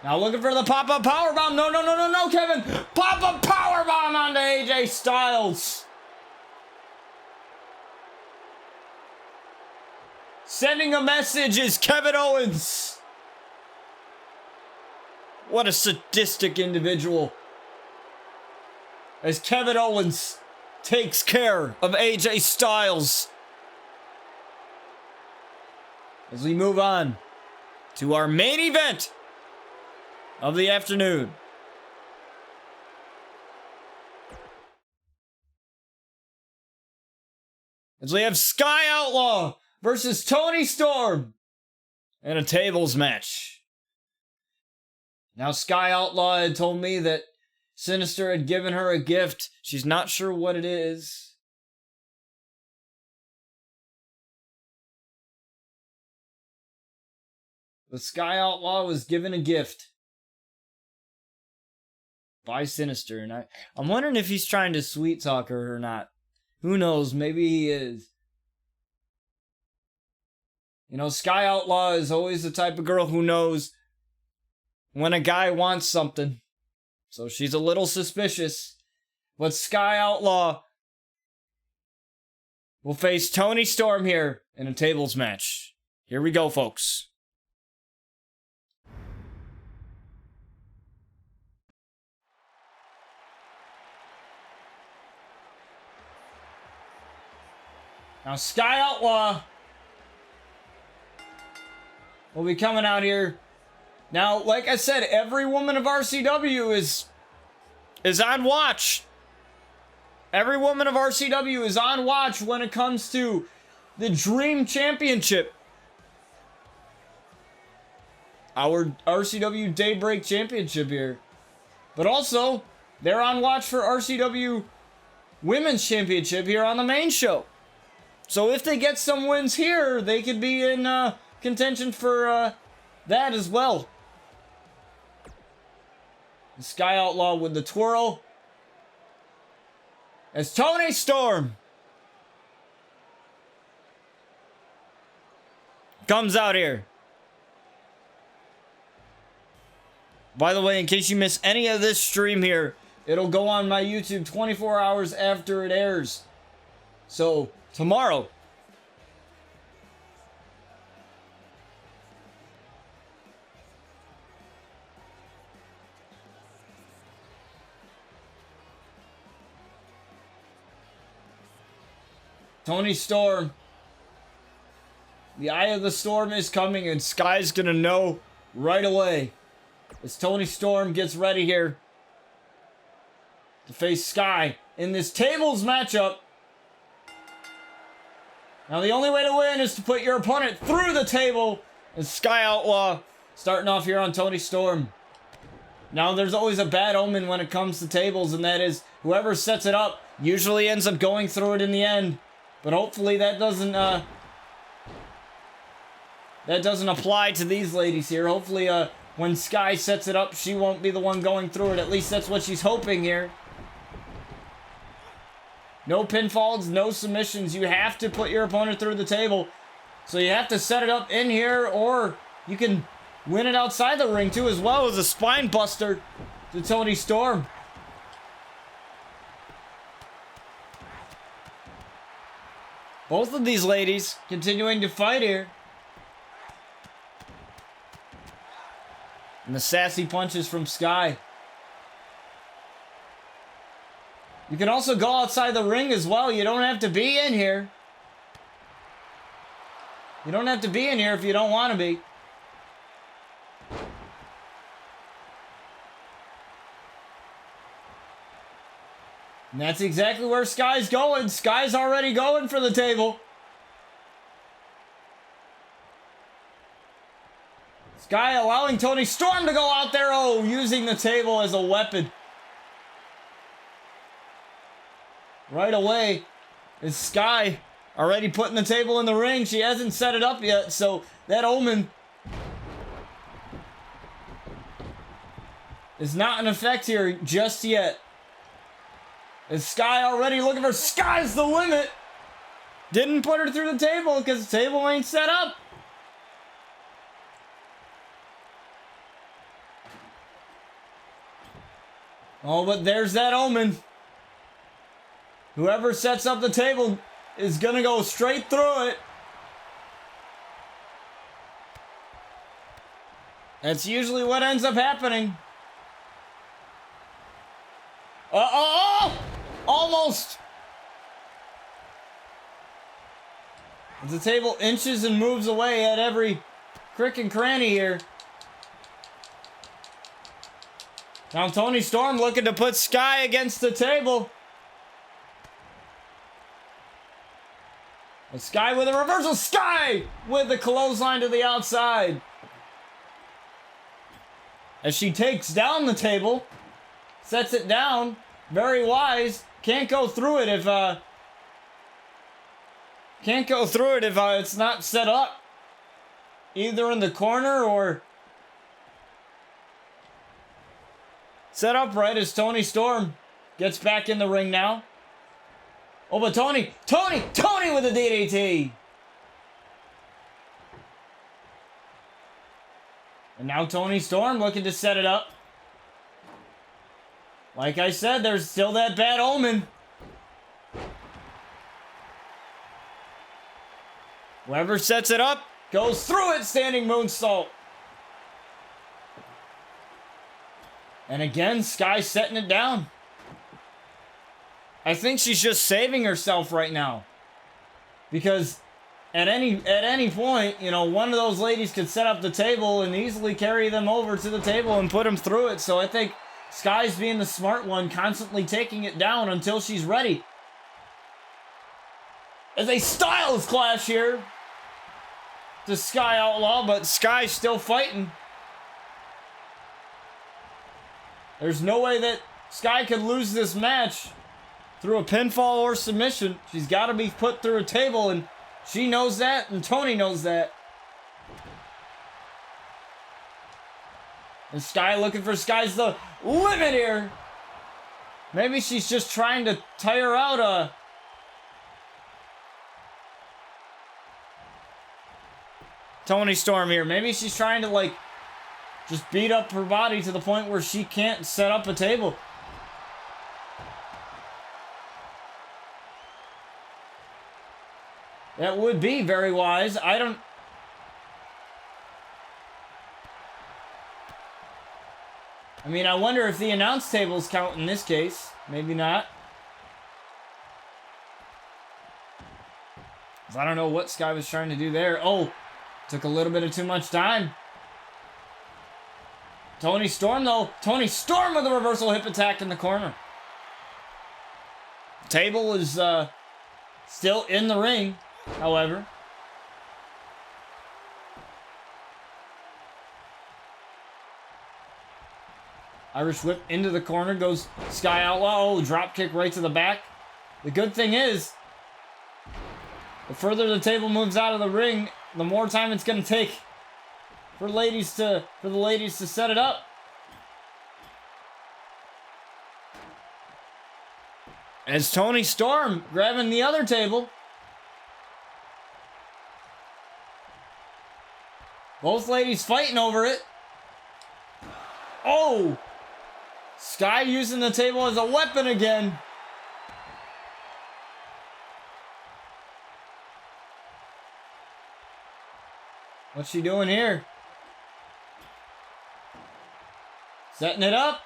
Now looking for the pop-up powerbomb. No, no, no, no, no, Kevin. Pop-up powerbomb onto AJ Styles. Sending a message is Kevin Owens. What a sadistic individual. As Kevin Owens takes care of AJ Styles. As we move on to our main event of the afternoon. As we have Sky Outlaw versus Tony Storm in a tables match. Now Sky Outlaw had told me that Sinister had given her a gift. She's not sure what it is. But Sky Outlaw was given a gift by Sinister, and I'm wondering if he's trying to sweet talk her or not. Who knows? Maybe he is. You know, Sky Outlaw is always the type of girl who knows when a guy wants something. So she's a little suspicious. But Sky Outlaw will face Tony Storm here in a tables match. Here we go, folks. Now Sky Outlaw will be coming out here. Now, like I said, every woman of RCW is on watch. Every woman of RCW is on watch when it comes to the Dream Championship. Our RCW Daybreak Championship here. But also, they're on watch for RCW Women's Championship here on the main show. So if they get some wins here, they could be in contention for that as well. The Sky Outlaw with the twirl. As Tony Storm comes out here. By the way, in case you miss any of this stream here, it'll go on my YouTube 24 hours after it airs. So, tomorrow. Tony Storm. The eye of the storm is coming, and Sky's gonna know right away. As Tony Storm gets ready here to face Sky in this tables matchup. Now the only way to win is to put your opponent through the table. And Sky Outlaw starting off here on Tony Storm. Now there's always a bad omen when it comes to tables, and that is whoever sets it up usually ends up going through it in the end. But hopefully that doesn't apply to these ladies here. Hopefully when Sky sets it up, she won't be the one going through it. At least that's what she's hoping here. No pinfalls, no submissions. You have to put your opponent through the table. So you have to set it up in here, or you can win it outside the ring too, as well as a spine buster to Tony Storm. Both of these ladies continuing to fight here. And the sassy punches from Sky. You can also go outside the ring as well. You don't have to be in here. You don't have to be in here if you don't want to be. And that's exactly where Sky's going. Sky's already going for the table. Sky allowing Tony Storm to go out there. Oh, using the table as a weapon. Right away is Sky already putting the table in the ring. She hasn't set it up yet, so that omen is not in effect here just yet. Is Sky already looking for Sky's the limit? Didn't put her through the table because the table ain't set up. Oh, but there's that omen. Whoever sets up the table is going to go straight through it. That's usually what ends up happening. Almost. The table inches and moves away at every crick and cranny here. Now Toni Storm looking to put Sky against the table. And Sky with a reversal. Sky with the clothesline to the outside. As she takes down the table. Sets it down. Very wise. Can't go through it if it's not set up. Either in the corner or set up right as Toni Storm gets back in the ring now. Oh, but Toni with a DDT. And now Toni Storm looking to set it up. Like I said, there's still that bad omen. Whoever sets it up goes through it, standing moonsault. And again, Sky setting it down. I think she's just saving herself right now. Because at any point, you know, one of those ladies could set up the table and easily carry them over to the table and put them through it. So I think Sky's being the smart one, constantly taking it down until she's ready. As a styles clash here to Sky Outlaw, but Sky's still fighting. There's no way that Sky could lose this match through a pinfall or submission. She's got to be put through a table, and she knows that, and Toni knows that. And Sky looking for Sky's the limit here. Maybe she's just trying to tire out Toni Storm here. Maybe she's trying to, like, just beat up her body to the point where she can't set up a table. That would be very wise. I mean, I wonder if the announce tables count in this case. Maybe not. 'Cause I don't know what Sky was trying to do there. Oh, took a little bit of too much time. Toni Storm, though. Toni Storm with a reversal hip attack in the corner. Table is still in the ring, however. Irish whip into the corner, goes Sky Outlaw. Oh, drop kick right to the back. The good thing is, the further the table moves out of the ring, the more time it's going to take for the ladies to set it up. As Toni Storm grabbing the other table. Both ladies fighting over it. Oh! Sky using the table as a weapon again. What's she doing here? Setting it up.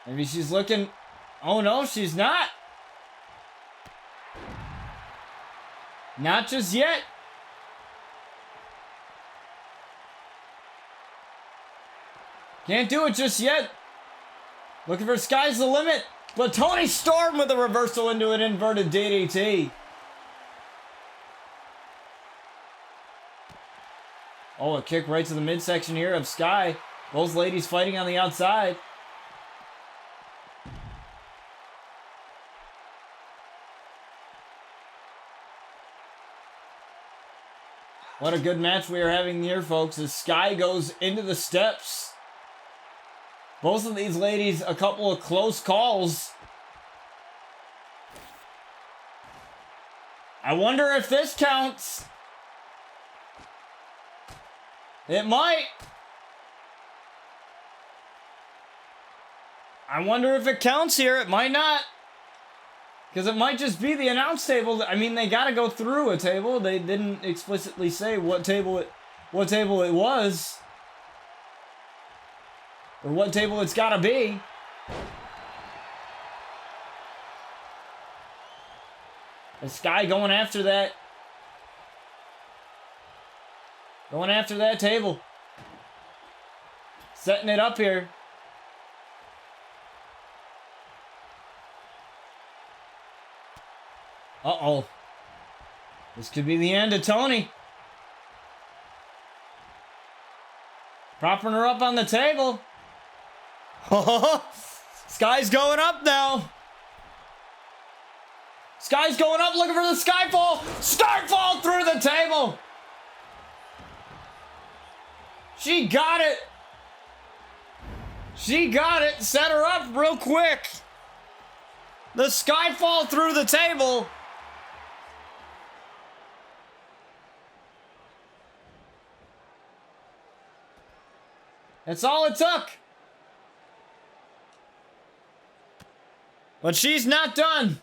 Maybe she's looking. Oh no, she's not. Not just yet. Can't do it just yet. Looking for Sky's the limit. But Toni Storm with a reversal into an inverted DDT. Oh, a kick right to the midsection here of Sky. Both ladies fighting on the outside. What a good match we are having here, folks, as Sky goes into the steps. Both of these ladies, a couple of close calls. I wonder if this counts. It might. I wonder if it counts here. It might not. Because it might just be the announce table. I mean, they got to go through a table. They didn't explicitly say what table it was. Or what table it's got to be. This guy going after that. Going after that table. Setting it up here. Uh-oh. This could be the end of Tony. Propping her up on the table. Sky's going up now. Sky's going up, looking for the Skyfall. Skyfall through the table. She got it. She got it. Set her up real quick. The Skyfall through the table. That's all it took. But she's not done.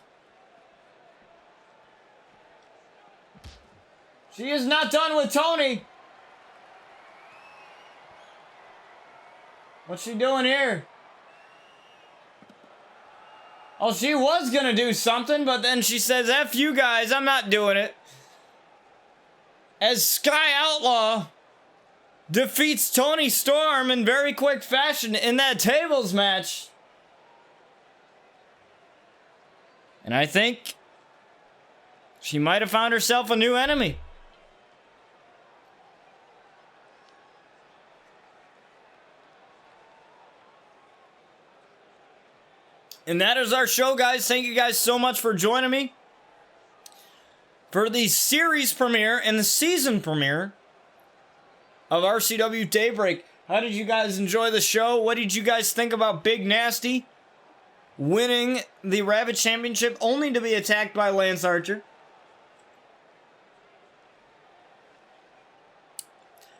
She is not done with Tony. What's she doing here? Oh, she was gonna do something, but then she says, F you guys, I'm not doing it. As Sky Outlaw defeats Tony Storm in very quick fashion in that tables match. And I think she might have found herself a new enemy. And that is our show, guys. Thank you guys so much for joining me for the series premiere and the season premiere of RCW Daybreak. How did you guys enjoy the show? What did you guys think about Big Nasty winning the Rabbit Championship only to be attacked by Lance Archer?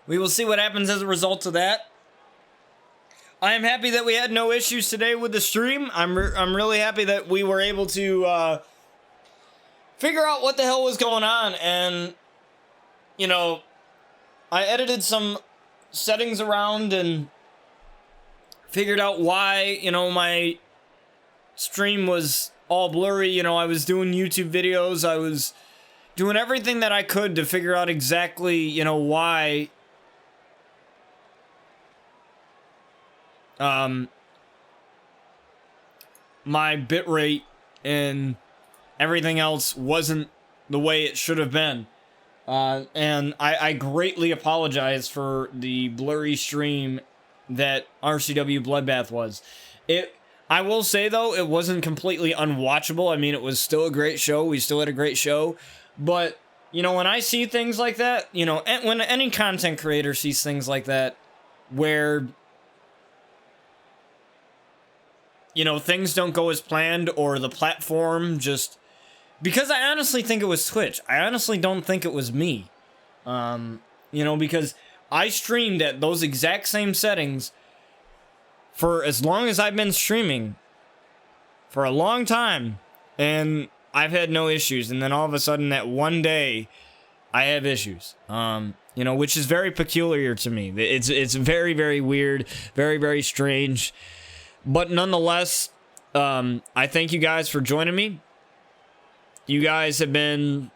We will see what happens as a result of that. I am happy that we had no issues today with the stream. I'm really happy that we were able to figure out what the hell was going on. And, you know, I edited some settings around and figured out why, you know, my stream was all blurry. You know, I was doing YouTube videos. I was doing everything that I could to figure out exactly, you know, why my bitrate and everything else wasn't the way it should have been. And I greatly apologize for the blurry stream that RCW Bloodbath was. I will say, though, it wasn't completely unwatchable. I mean, it was still a great show. We still had a great show. But, you know, when I see things like that, you know, when any content creator sees things like that, where, you know, things don't go as planned, or the platform just... Because I honestly think it was Twitch. I honestly don't think it was me. You know, because I streamed at those exact same settings for as long as I've been streaming. For a long time. And I've had no issues. And then all of a sudden, that one day, I have issues. You know, which is very peculiar to me. It's very, very weird. Very, very strange. But nonetheless, I thank you guys for joining me. You guys have been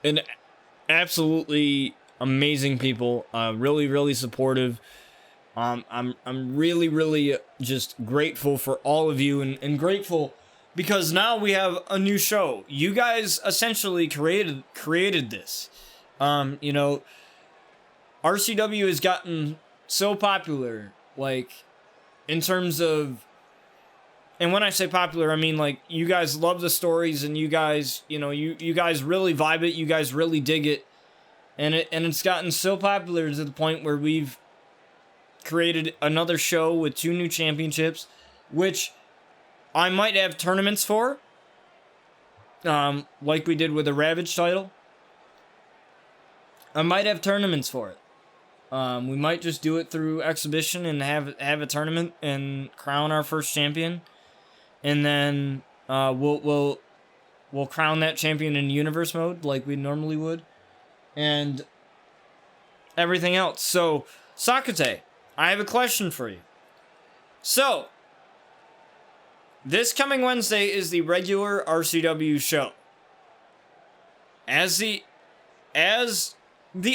an absolutely amazing people. Really, really supportive. I'm really, really just grateful for all of you, and grateful because now we have a new show. You guys essentially created this. You know, RCW has gotten so popular, like, in terms of, and when I say popular, I mean, like, you guys love the stories, and you guys, you know, you guys really vibe it, you guys really dig it, and it's gotten so popular to the point where we've created another show with 2 new championships, which I might have tournaments for, like we did with the Ravage title. I might have tournaments for it. We might just do it through exhibition and have a tournament and crown our first champion, and then we'll crown that champion in universe mode like we normally would, and everything else. So, Sakate, I have a question for you. So, this coming Wednesday is the regular RCW show. As the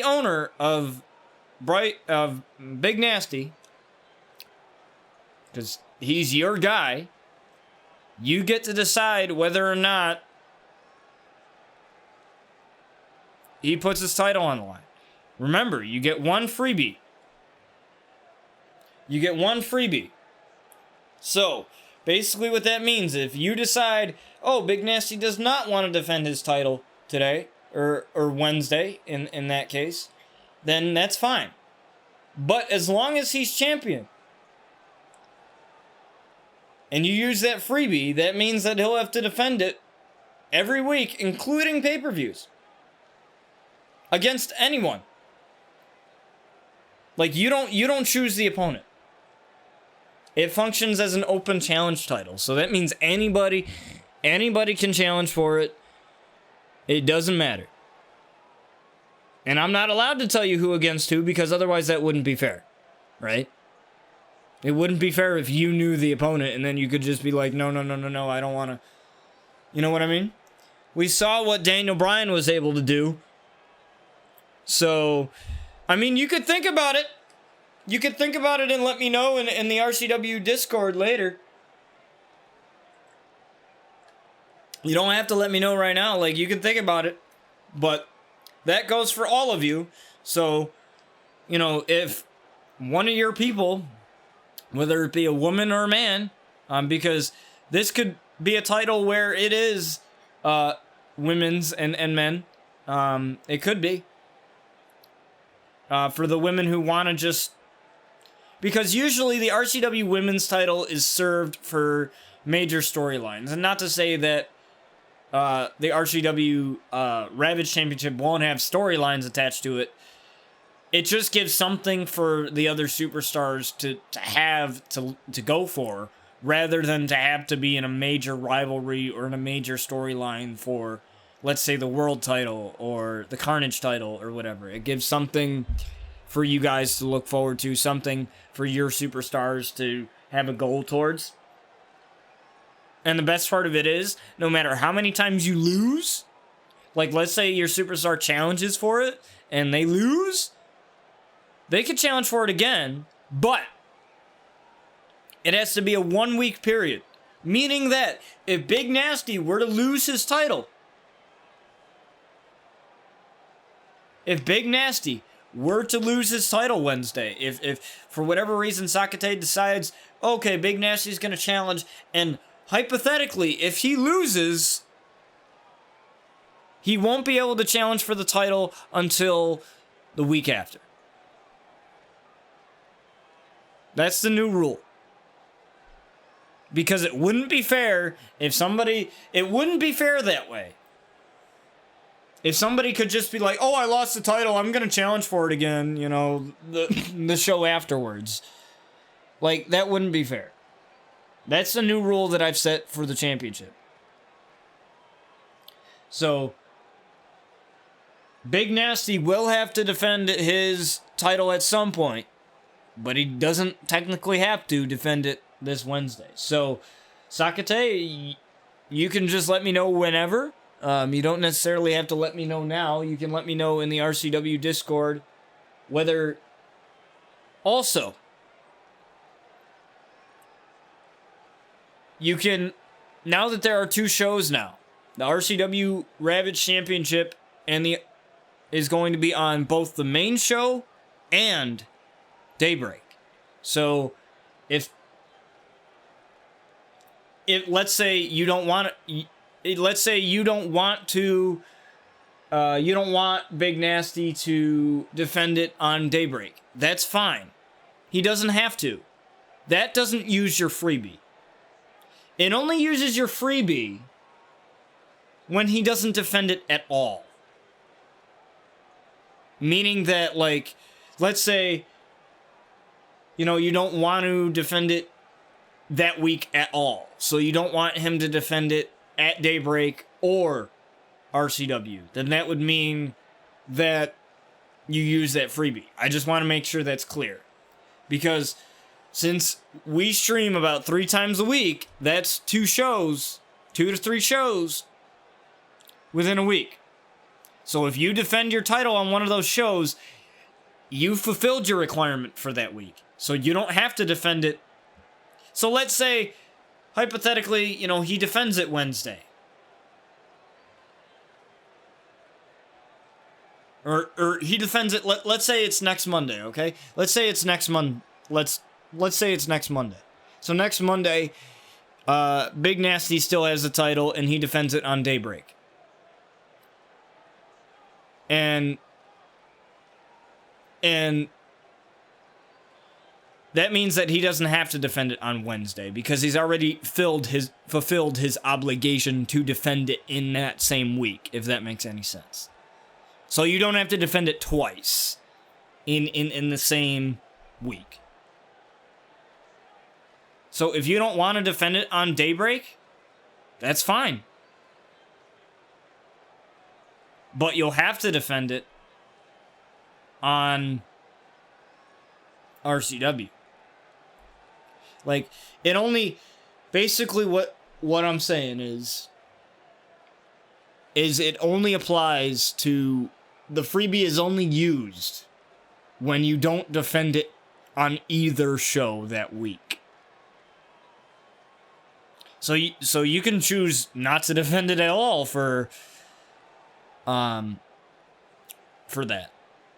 owner of Big Nasty, because he's your guy, you get to decide whether or not he puts his title on the line. Remember, you get one freebie. So, basically what that means, if you decide, oh, Big Nasty does not want to defend his title today, or Wednesday, in that case, then that's fine. But as long as he's champion, and you use that freebie, that means that he'll have to defend it every week, including pay-per-views, against anyone. Like, you don't choose the opponent. It functions as an open challenge title, so that means anybody can challenge for it. It doesn't matter. And I'm not allowed to tell you who against who, because otherwise that wouldn't be fair, right? It wouldn't be fair if you knew the opponent and then you could just be like, no, I don't want to. You know what I mean? We saw what Daniel Bryan was able to do. So, I mean, you could think about it. You could think about it and let me know in the RCW Discord later. You don't have to let me know right now. Like, you can think about it. But that goes for all of you. So, you know, if one of your people, whether it be a woman or a man, because this could be a title where it is women's and men. It could be. For the women who want to just... Because usually the RCW women's title is served for major storylines. And not to say that the RCW Ravage Championship won't have storylines attached to it. It just gives something for the other superstars to go for, rather than to have to be in a major rivalry or in a major storyline for, let's say, the world title or the Carnage title or whatever. It gives something for you guys to look forward to, something for your superstars to have a goal towards. And the best part of it is, no matter how many times you lose, like let's say your superstar challenges for it and they lose, they could challenge for it again, but it has to be a 1 week period. Meaning that if Big Nasty were to lose his title, Wednesday, if for whatever reason Sakate decides, okay, Big Nasty's going to challenge, and hypothetically, if he loses, he won't be able to challenge for the title until the week after. That's the new rule. Because it wouldn't be fair it wouldn't be fair that way. If somebody could just be like, oh, I lost the title, I'm going to challenge for it again, you know, the show afterwards. Like, that wouldn't be fair. That's the new rule that I've set for the championship. So, Big Nasty will have to defend his title at some point, but he doesn't technically have to defend it this Wednesday. So, Sakate, you can just let me know whenever. You don't necessarily have to let me know now. You can let me know in the RCW Discord whether... Also, you can... Now that there are two shows now, the RCW Ravage Championship is going to be on both the main show and Daybreak. So, if let's say you don't want Big Nasty to defend it on Daybreak, that's fine. He doesn't have to. That doesn't use your freebie. It only uses your freebie when he doesn't defend it at all. Meaning that, like, let's say, you know, you don't want to defend it that week at all. So you don't want him to defend it at Daybreak or RCW. Then that would mean that you use that freebie. I just want to make sure that's clear. Because since we stream about 3 times a week, that's 2 to 3 shows within a week. So if you defend your title on one of those shows, you fulfilled your requirement for that week. So you don't have to defend it. So let's say, hypothetically, you know, he defends it Wednesday. Or he defends it, let's say it's next Monday, okay? Let's say it's next Monday. Let's say it's next Monday. So next Monday, Big Nasty still has the title, and he defends it on Daybreak. And that means that he doesn't have to defend it on Wednesday, because he's already fulfilled his obligation to defend it in that same week, if that makes any sense. So you don't have to defend it twice in the same week. So if you don't want to defend it on Daybreak, that's fine. But you'll have to defend it on RCW. Like, it only... Basically what I'm saying is it only applies to... The freebie is only used when you don't defend it on either show that week. So you can choose not to defend it at all for that.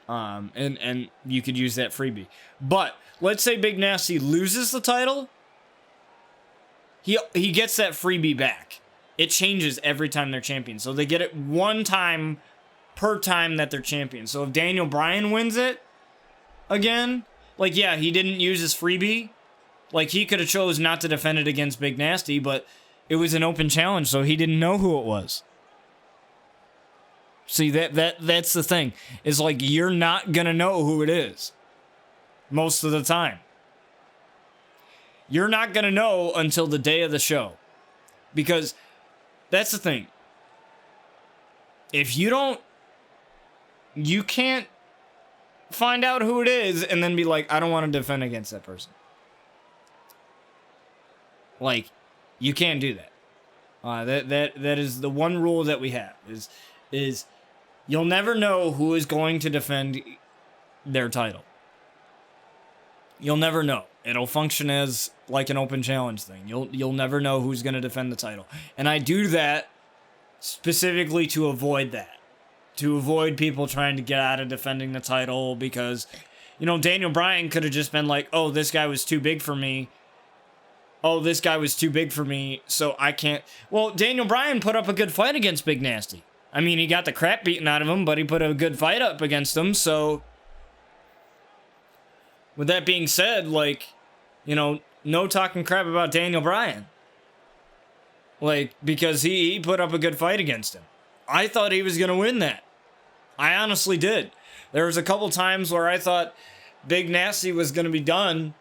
And you could use that freebie. But let's say Big Nasty loses the title. He gets that freebie back. It changes every time they're champion. So they get it one time per time that they're champion. So if Daniel Bryan wins it again, like, yeah, he didn't use his freebie. Like, he could have chose not to defend it against Big Nasty, but it was an open challenge, so he didn't know who it was. See, that's the thing. Is like, you're not gonna know who it is most of the time. You're not gonna know until the day of the show. Because that's the thing. If you don't, you can't find out who it is and then be like, I don't want to defend against that person. Like, you can't do that. That is the one rule that we have, is you'll never know who is going to defend their title. You'll never know. It'll function as like an open challenge thing. You'll never know who's going to defend the title. And I do that specifically to avoid that. To avoid people trying to get out of defending the title, because, you know, Daniel Bryan could have just been like, oh, this guy was too big for me. Oh, this guy was too big for me, so I can't... Well, Daniel Bryan put up a good fight against Big Nasty. I mean, he got the crap beaten out of him, but he put a good fight up against him, so... With that being said, like, you know, no talking crap about Daniel Bryan. Like, because he put up a good fight against him. I thought he was going to win that. I honestly did. There was a couple times where I thought Big Nasty was going to be done,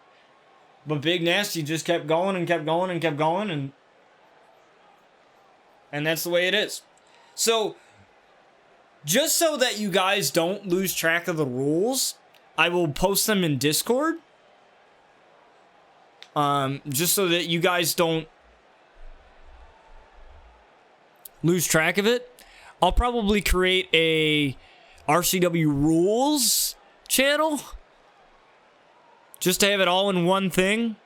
but Big Nasty just kept going and kept going and kept going, and that's the way it is. So, just so that you guys don't lose track of the rules, I will post them in Discord. Just so that you guys don't lose track of it. I'll probably create a RCW rules channel, just to have it all in one thing.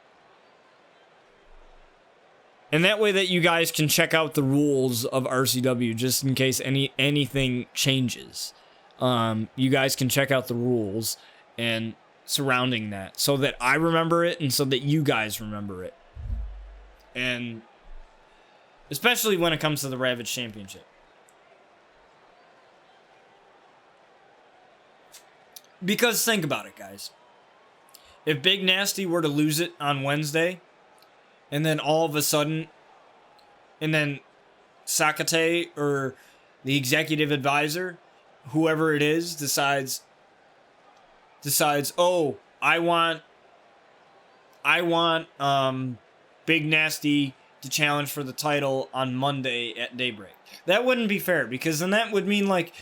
And that way that you guys can check out the rules of RCW, just in case anything changes. You guys can check out the rules and surrounding that, so that I remember it and so that you guys remember it. And especially when it comes to the Ravage Championship. Because think about it, guys. If Big Nasty were to lose it on Wednesday, and then all of a sudden, and then Sakate or the executive advisor, whoever it is, decides, decides, oh, I want Big Nasty to challenge for the title on Monday at Daybreak. That wouldn't be fair, because then that would mean like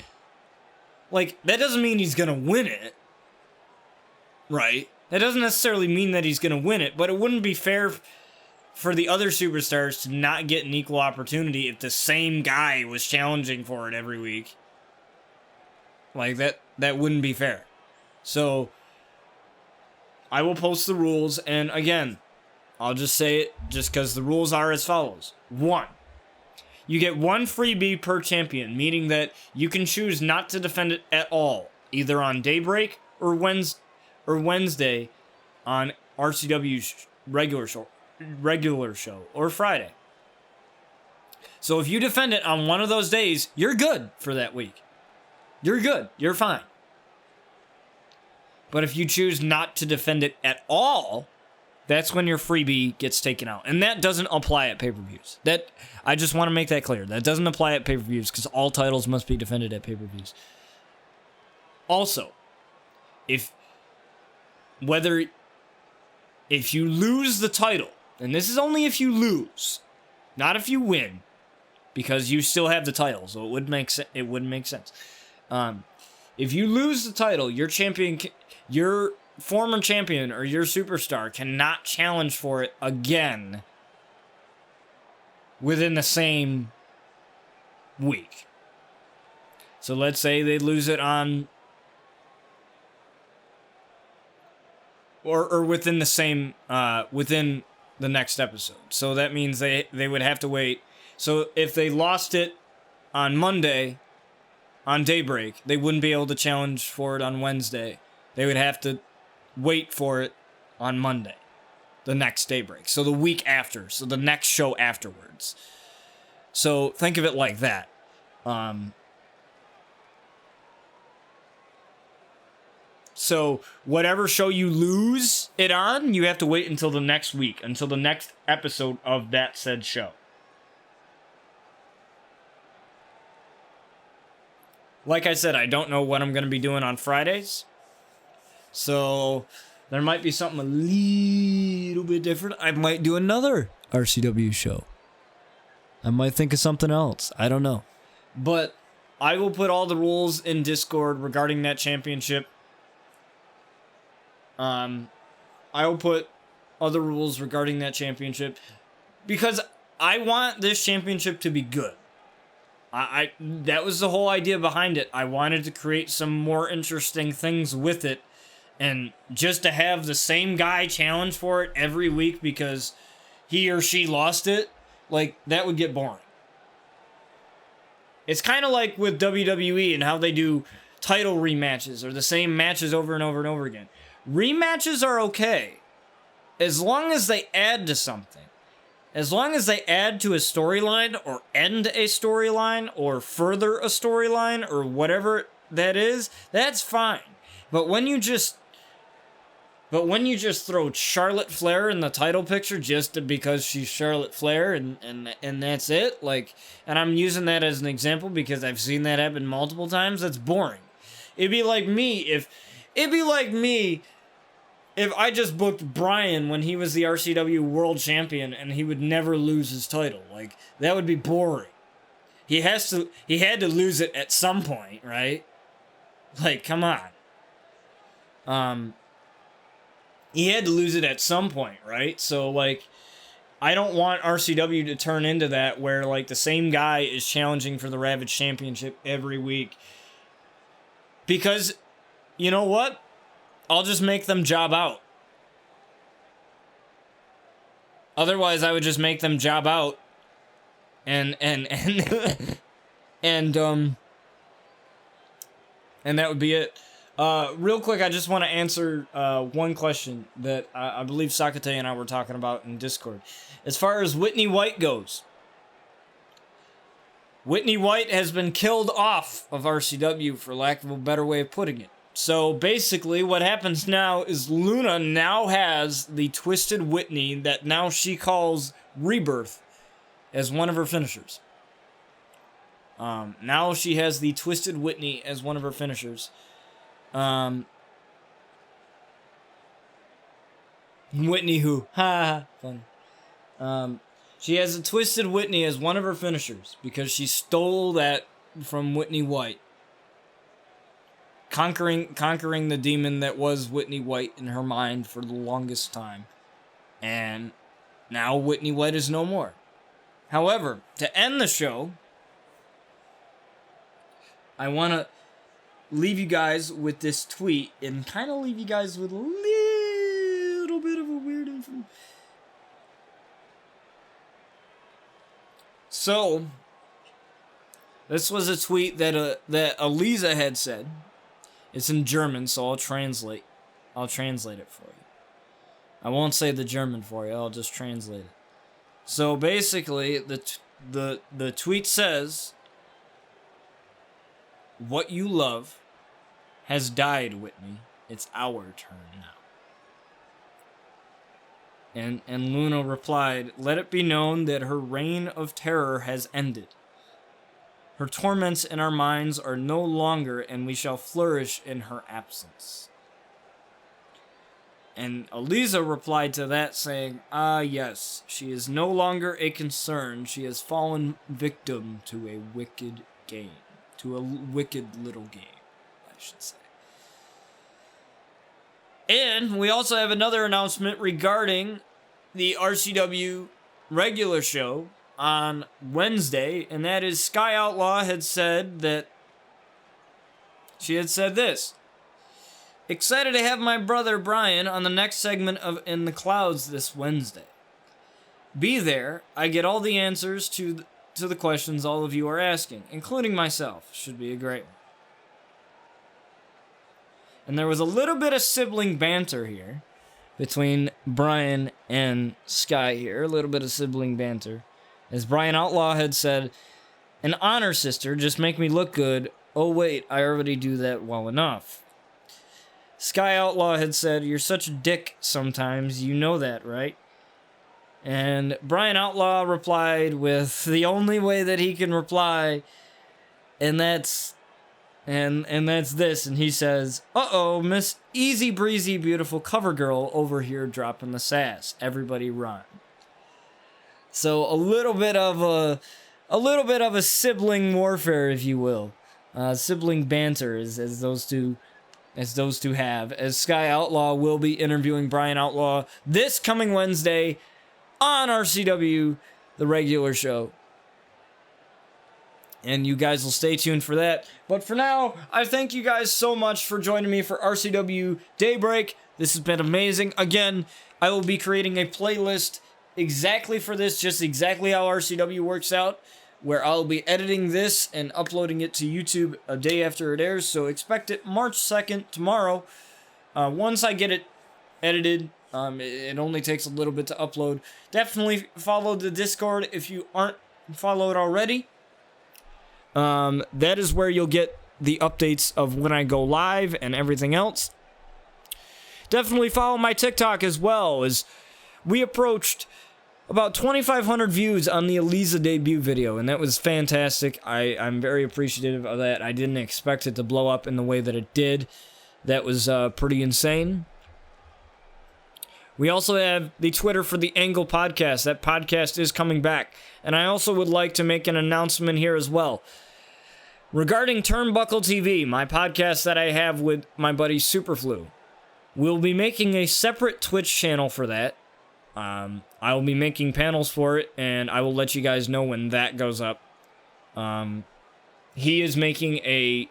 that doesn't mean he's gonna win it, right? That doesn't necessarily mean that he's gonna win it, but it wouldn't be fair for the other superstars to not get an equal opportunity if the same guy was challenging for it every week. Like that wouldn't be fair. So I will post the rules, and again, I'll just say it just because the rules are as follows. 1. You get 1 freebie per champion, meaning that you can choose not to defend it at all, either on Daybreak or Wednesday on RCW's regular show, or Friday. So if you defend it on one of those days, you're good for that week. You're good. You're fine. But if you choose not to defend it at all, that's when your freebie gets taken out. And that doesn't apply at pay-per-views. I just want to make that clear. That doesn't apply at pay-per-views because all titles must be defended at pay-per-views. Also, if you lose the title, and this is only if you lose, not if you win, because you still have the title, so it wouldn't make sense. If you lose the title, your former champion or your superstar cannot challenge for it again within the same week. So let's say they lose it on or within the same within the next episode. So that means they would have to wait. So if they lost it on Monday on Daybreak, they wouldn't be able to challenge for it on Wednesday. They would have to wait for it on Monday, the next Daybreak. So the week after, so the next show afterwards. So think of it like that. So whatever show you lose it on, you have to wait until the next week, until the next episode of that said show. Like I said, I don't know what I'm going to be doing on Fridays. So there might be something a little bit different. I might do another RCW show. I might think of something else. I don't know. But I will put all the rules in Discord regarding that championship. I will put other rules regarding that championship because I want this championship to be good. That was the whole idea behind it. I wanted to create some more interesting things with it, and just to have the same guy challenge for it every week because he or she lost it, like, that would get boring. It's kind of like with WWE and how they do title rematches or the same matches over and over and over again. Rematches are okay as long as they add to something. As long as they add to a storyline or end a storyline or further a storyline or whatever that is, that's fine. But when you just throw Charlotte Flair in the title picture just because she's Charlotte Flair and that's it, like, and I'm using that as an example because I've seen that happen multiple times, that's boring. It'd be like me if I just booked Bryan when he was the RCW World Champion and he would never lose his title. Like, that would be boring. He had to lose it at some point, right? Like, come on. He had to lose it at some point, right? So, like, I don't want RCW to turn into that where, like, the same guy is challenging for the Ravage Championship every week. Because, you know what? I'll just make them job out. Otherwise, I would just make them job out. And that would be it. Real quick, I just want to answer one question that I believe Sakate and I were talking about in Discord. As far as Whitney White goes, Whitney White has been killed off of RCW, for lack of a better way of putting it. So basically what happens now is Luna now has the Twisted Whitney that now she calls Rebirth as one of her finishers. Now she has the Twisted Whitney as one of her finishers. Whitney who? Ha! Funny. She has a Twisted Whitney as one of her finishers because she stole that from Whitney White. Conquering the demon that was Whitney White in her mind for the longest time. And now Whitney White is no more. However, to end the show, I want to leave you guys with this tweet and kind of leave you guys with a little bit of a weird info. So, this was a tweet that Aliza had said. It's in German, so I'll translate it for you. I won't say the German for you. I'll just translate it. So basically, the tweet says, "What you love has died, Whitney. It's our turn now." And Luna replied, "Let it be known that her reign of terror has ended. Her torments in our minds are no longer, and we shall flourish in her absence." And Aliza replied to that saying, "Ah, yes, she is no longer a concern. She has fallen victim to a wicked game. To a wicked little game, I should say." And we also have another announcement regarding the RCW regular show on Wednesday, and that is Sky Outlaw had said that she had said this: "Excited to have my brother Brian on the next segment of In the Clouds this Wednesday. Be there. I get all the answers to the questions all of you are asking, including myself. Should be a great one." And there was a little bit of sibling banter here between Brian and Sky here. A little bit of sibling banter. As Brian Outlaw had said, "An honor, sister, just make me look good. Oh wait, I already do that well enough." Sky Outlaw had said, "You're such a dick sometimes, you know that, right?" And Brian Outlaw replied with the only way that he can reply, and that's this, and he says, "Uh-oh, Miss Easy Breezy Beautiful Cover Girl over here dropping the sass. Everybody run." So a little bit of a sibling warfare, if you will. Sibling banter as those two have, as Sky Outlaw will be interviewing Brian Outlaw this coming Wednesday on RCW, the regular show. And you guys will stay tuned for that. But for now, I thank you guys so much for joining me for RCW Daybreak. This has been amazing. Again, I will be creating a playlist exactly for this, just exactly how RCW works out, where I'll be editing this and uploading it to YouTube a day after it airs. So expect it March 2nd, tomorrow. Once I get it edited, it only takes a little bit to upload. Definitely follow the Discord if you aren't followed already. That is where you'll get the updates of when I go live and everything else. Definitely follow my TikTok as well, as we approached about 2,500 views on the Aliza debut video, and that was fantastic. I'm very appreciative of that. I didn't expect it to blow up in the way that it did. That was pretty insane. We also have the Twitter for the Angle podcast. That podcast is coming back. And I also would like to make an announcement here as well. Regarding Turnbuckle TV, my podcast that I have with my buddy Superflu, we'll be making a separate Twitch channel for that. I will be making panels for it, and I will let you guys know when that goes up. He is making a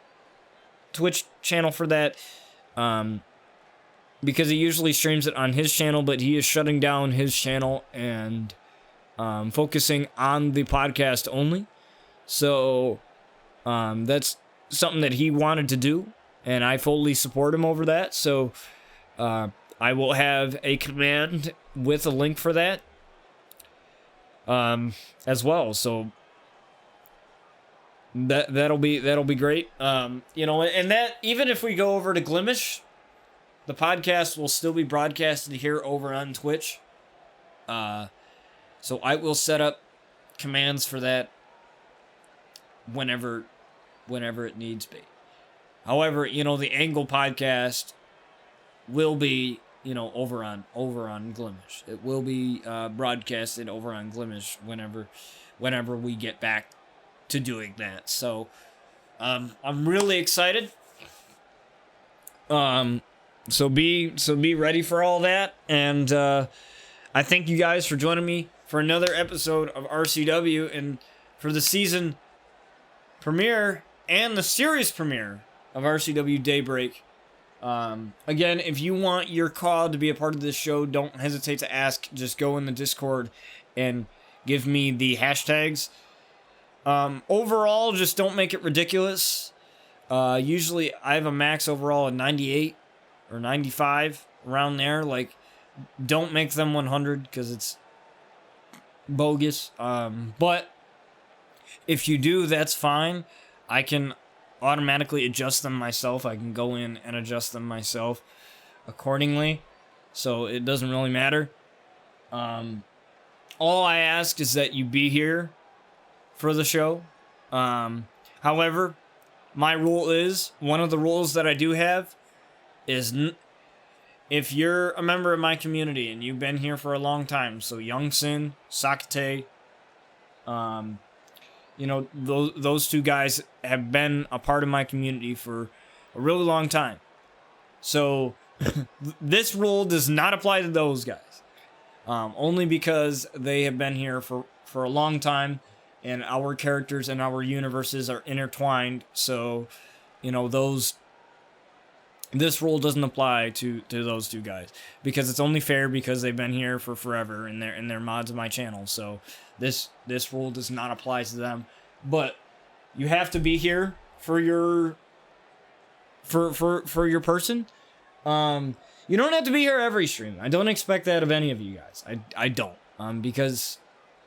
Twitch channel for that, because he usually streams it on his channel, but he is shutting down his channel and focusing on the podcast only. So that's something that he wanted to do, and I fully support him over that. So I will have a command with a link for that as well. So that'll be great. You know, and that, even if we go over to Glimish, the podcast will still be broadcasted here over on Twitch. So I will set up commands for that whenever it needs be. However, you know, the Angle podcast will be, over on Glimish. It will be broadcasted over on Glimish whenever we get back to doing that. So I'm really excited. So be ready for all that, and I thank you guys for joining me for another episode of RCW, and for the season premiere and the series premiere of RCW Daybreak. Again, if you want your call to be a part of this show, don't hesitate to ask. Just go in the Discord and give me the hashtags. Overall, just don't make it ridiculous. Usually I have a max overall of 98 or 95, around there. Like, don't make them 100 because it's bogus. But if you do, that's fine. I can automatically adjust them myself. I can go in and adjust them myself accordingly. So it doesn't really matter. All I ask is that you be here for the show. However, my rule is, one of the rules that I do have is if you're a member of my community and you've been here for a long time, so Young Sin, Sakate, those two guys have been a part of my community for a really long time. So this rule does not apply to those guys. Only because they have been here for a long time, and our characters and our universes are intertwined. So, this rule doesn't apply to those two guys, because it's only fair because they've been here for forever and they're mods of my channel. So this rule does not apply to them. But you have to be here for your person. You don't have to be here every stream. I don't expect that of any of you guys. I don't. Because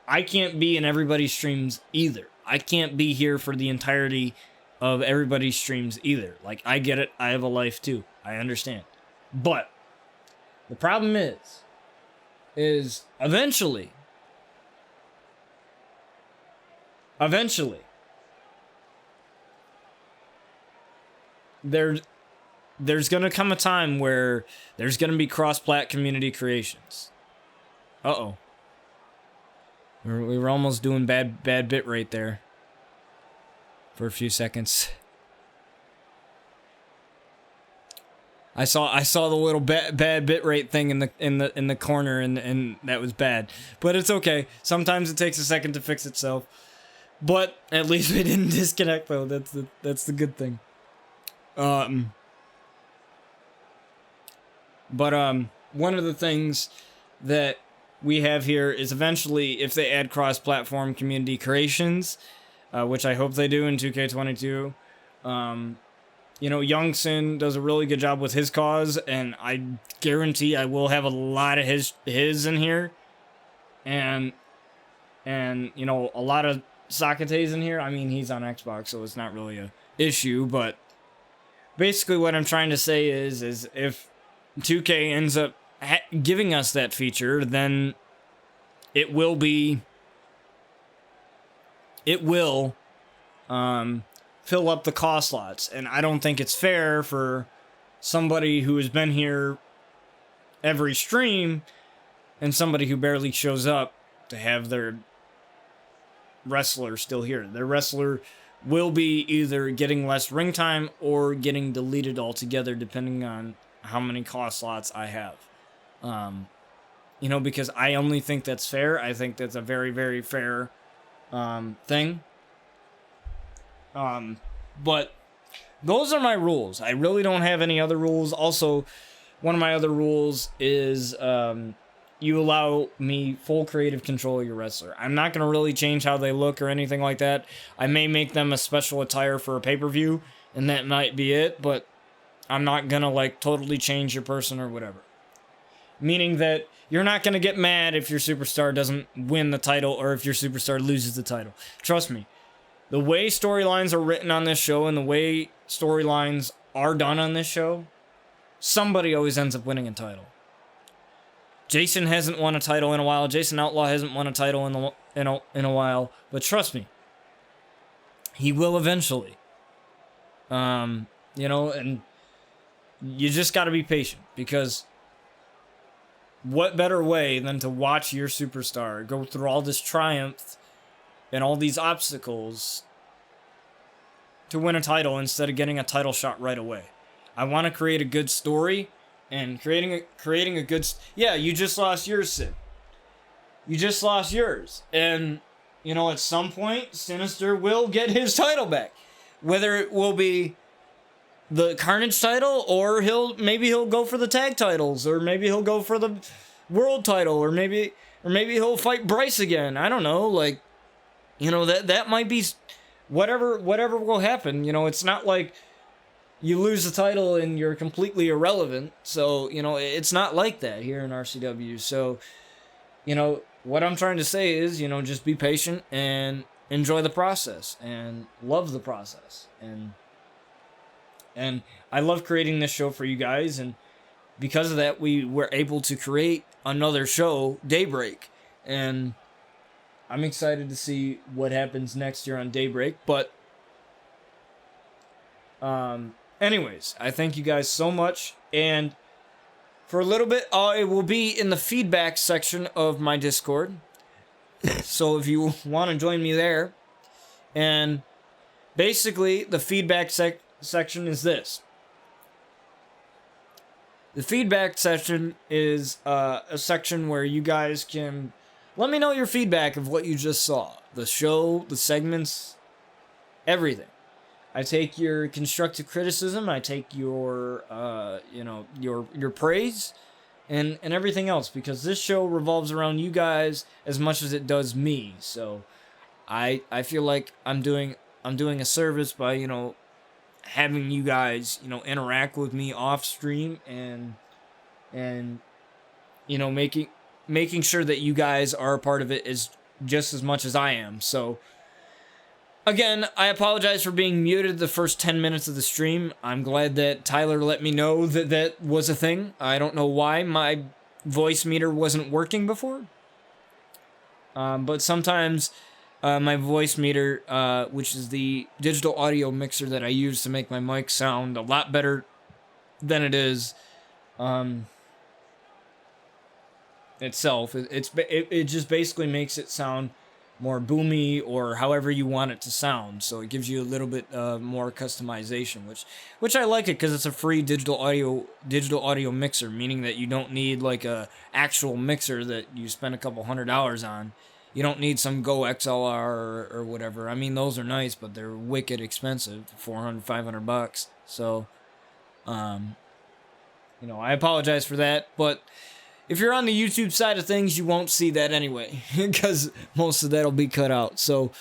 I can't be in everybody's streams either. I can't be here for the entirety of everybody's streams either. Like, I get it. I have a life too. I understand. But the problem is eventually, there's gonna come a time where there's gonna be cross-plat community creations. Uh-oh. We were almost doing bad bit rate there for a few seconds. I saw the little bad bit rate thing in the corner, and that was bad. But it's okay. Sometimes it takes a second to fix itself. But at least we didn't disconnect, though. That's the good thing. But one of the things that we have here is, eventually, if they add cross-platform community creations, which I hope they do in 2K22, Young Sin does a really good job with his cause, and I guarantee I will have a lot of his in here, and a lot of Sakate's in here. I mean, he's on Xbox, so it's not really a issue, but basically what I'm trying to say is if 2K ends up giving us that feature, then it will fill up the cost slots. And I don't think it's fair for somebody who has been here every stream and somebody who barely shows up to have their wrestler still here. Their wrestler will be either getting less ring time or getting deleted altogether, depending on how many cost slots I have. Because I only think that's fair. I think that's a very, very fair thing. But those are my rules. I really don't have any other rules. Also, one of my other rules is you allow me full creative control of your wrestler. I'm not going to really change how they look or anything like that. I may make them a special attire for a pay-per-view, and that might be it, but I'm not going to, totally change your person or whatever. Meaning that you're not going to get mad if your superstar doesn't win the title or if your superstar loses the title. Trust me. The way storylines are written on this show and the way storylines are done on this show, somebody always ends up winning a title. Jason hasn't won a title in a while. Jason Outlaw hasn't won a title in a while. But trust me, he will eventually. And you just got to be patient, because what better way than to watch your superstar go through all this triumph and all these obstacles to win a title instead of getting a title shot right away? I want to create a good story, and creating a good... Yeah, you just lost yours, Sid. You just lost yours. And, you know, at some point, Sinister will get his title back. Whether it will be the Carnage title, or maybe he'll go for the tag titles, or maybe he'll go for the world title, or maybe he'll fight Bryce again. I don't know, like, you know, that might be whatever will happen. You know, it's not like you lose the title and you're completely irrelevant. So, you know, it's not like that here in RCW. So, you know, what I'm trying to say is, you know, just be patient and enjoy the process and love the process. And I love creating this show for you guys, and because of that, we were able to create another show, Daybreak, and I'm excited to see what happens next year on Daybreak. But anyways, I thank you guys so much, and for a little bit, it will be in the feedback section of my Discord, so if you want to join me there. And basically, the feedback section is this. The feedback section is a section where you guys can let me know your feedback of what you just saw. The show, the segments, everything. I take your constructive criticism, I take your your praise and everything else, because this show revolves around you guys as much as it does me. So I feel like I'm doing a service by, you know, having you guys, you know, interact with me off stream and you know, making sure that you guys are a part of it is just as much as I am. So again, I apologize for being muted the first 10 minutes of the stream. I'm glad that Tyler let me know that that was a thing. I don't know why my voice meter wasn't working before. But sometimes my voice meter, which is the digital audio mixer that I use to make my mic sound a lot better than it is itself, it just basically makes it sound more boomy or however you want it to sound. So it gives you a little bit more customization, which I like it because it's a free digital audio mixer, meaning that you don't need like a actual mixer that you spend a couple $100 on. You don't need some Go XLR or whatever. I mean, those are nice, but they're wicked expensive, $400-$500. So, you know, I apologize for that, but if you're on the YouTube side of things, you won't see that anyway, because most of that'll be cut out. So,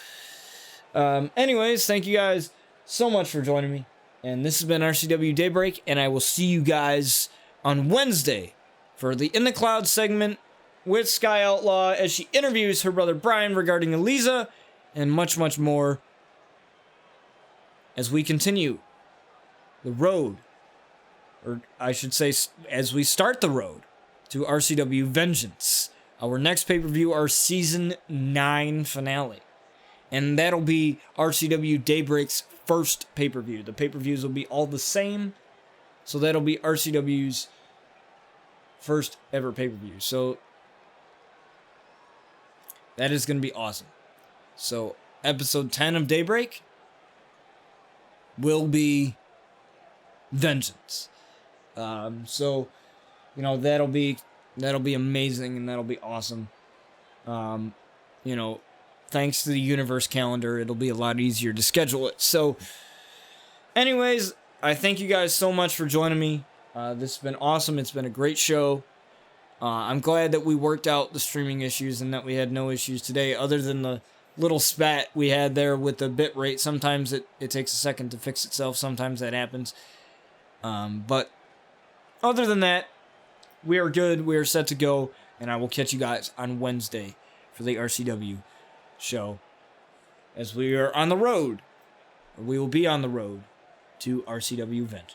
anyways, thank you guys so much for joining me, and this has been RCW Daybreak, and I will see you guys on Wednesday for the In the Clouds segment with Sky Outlaw as she interviews her brother Brian regarding Eliza, and much, much more as we continue the road, or I should say, as we start the road to RCW Vengeance, our next pay-per-view, our Season 9 finale. And that'll be RCW Daybreak's first pay-per-view. The pay-per-views will be all the same, so that'll be RCW's first ever pay-per-view. So that is going to be awesome. So episode 10 of Daybreak will be Vengeance. So, you know, that'll be amazing, and that'll be awesome. You know, thanks to the universe calendar, it'll be a lot easier to schedule it. So, anyways, I thank you guys so much for joining me. This has been awesome. It's been a great show. I'm glad that we worked out the streaming issues and that we had no issues today, other than the little spat we had there with the bit rate. Sometimes it takes a second to fix itself. Sometimes that happens. But other than that, we are good. We are set to go. And I will catch you guys on Wednesday for the RCW show, as we are on the road. Or we will be on the road to RCW Vengeance.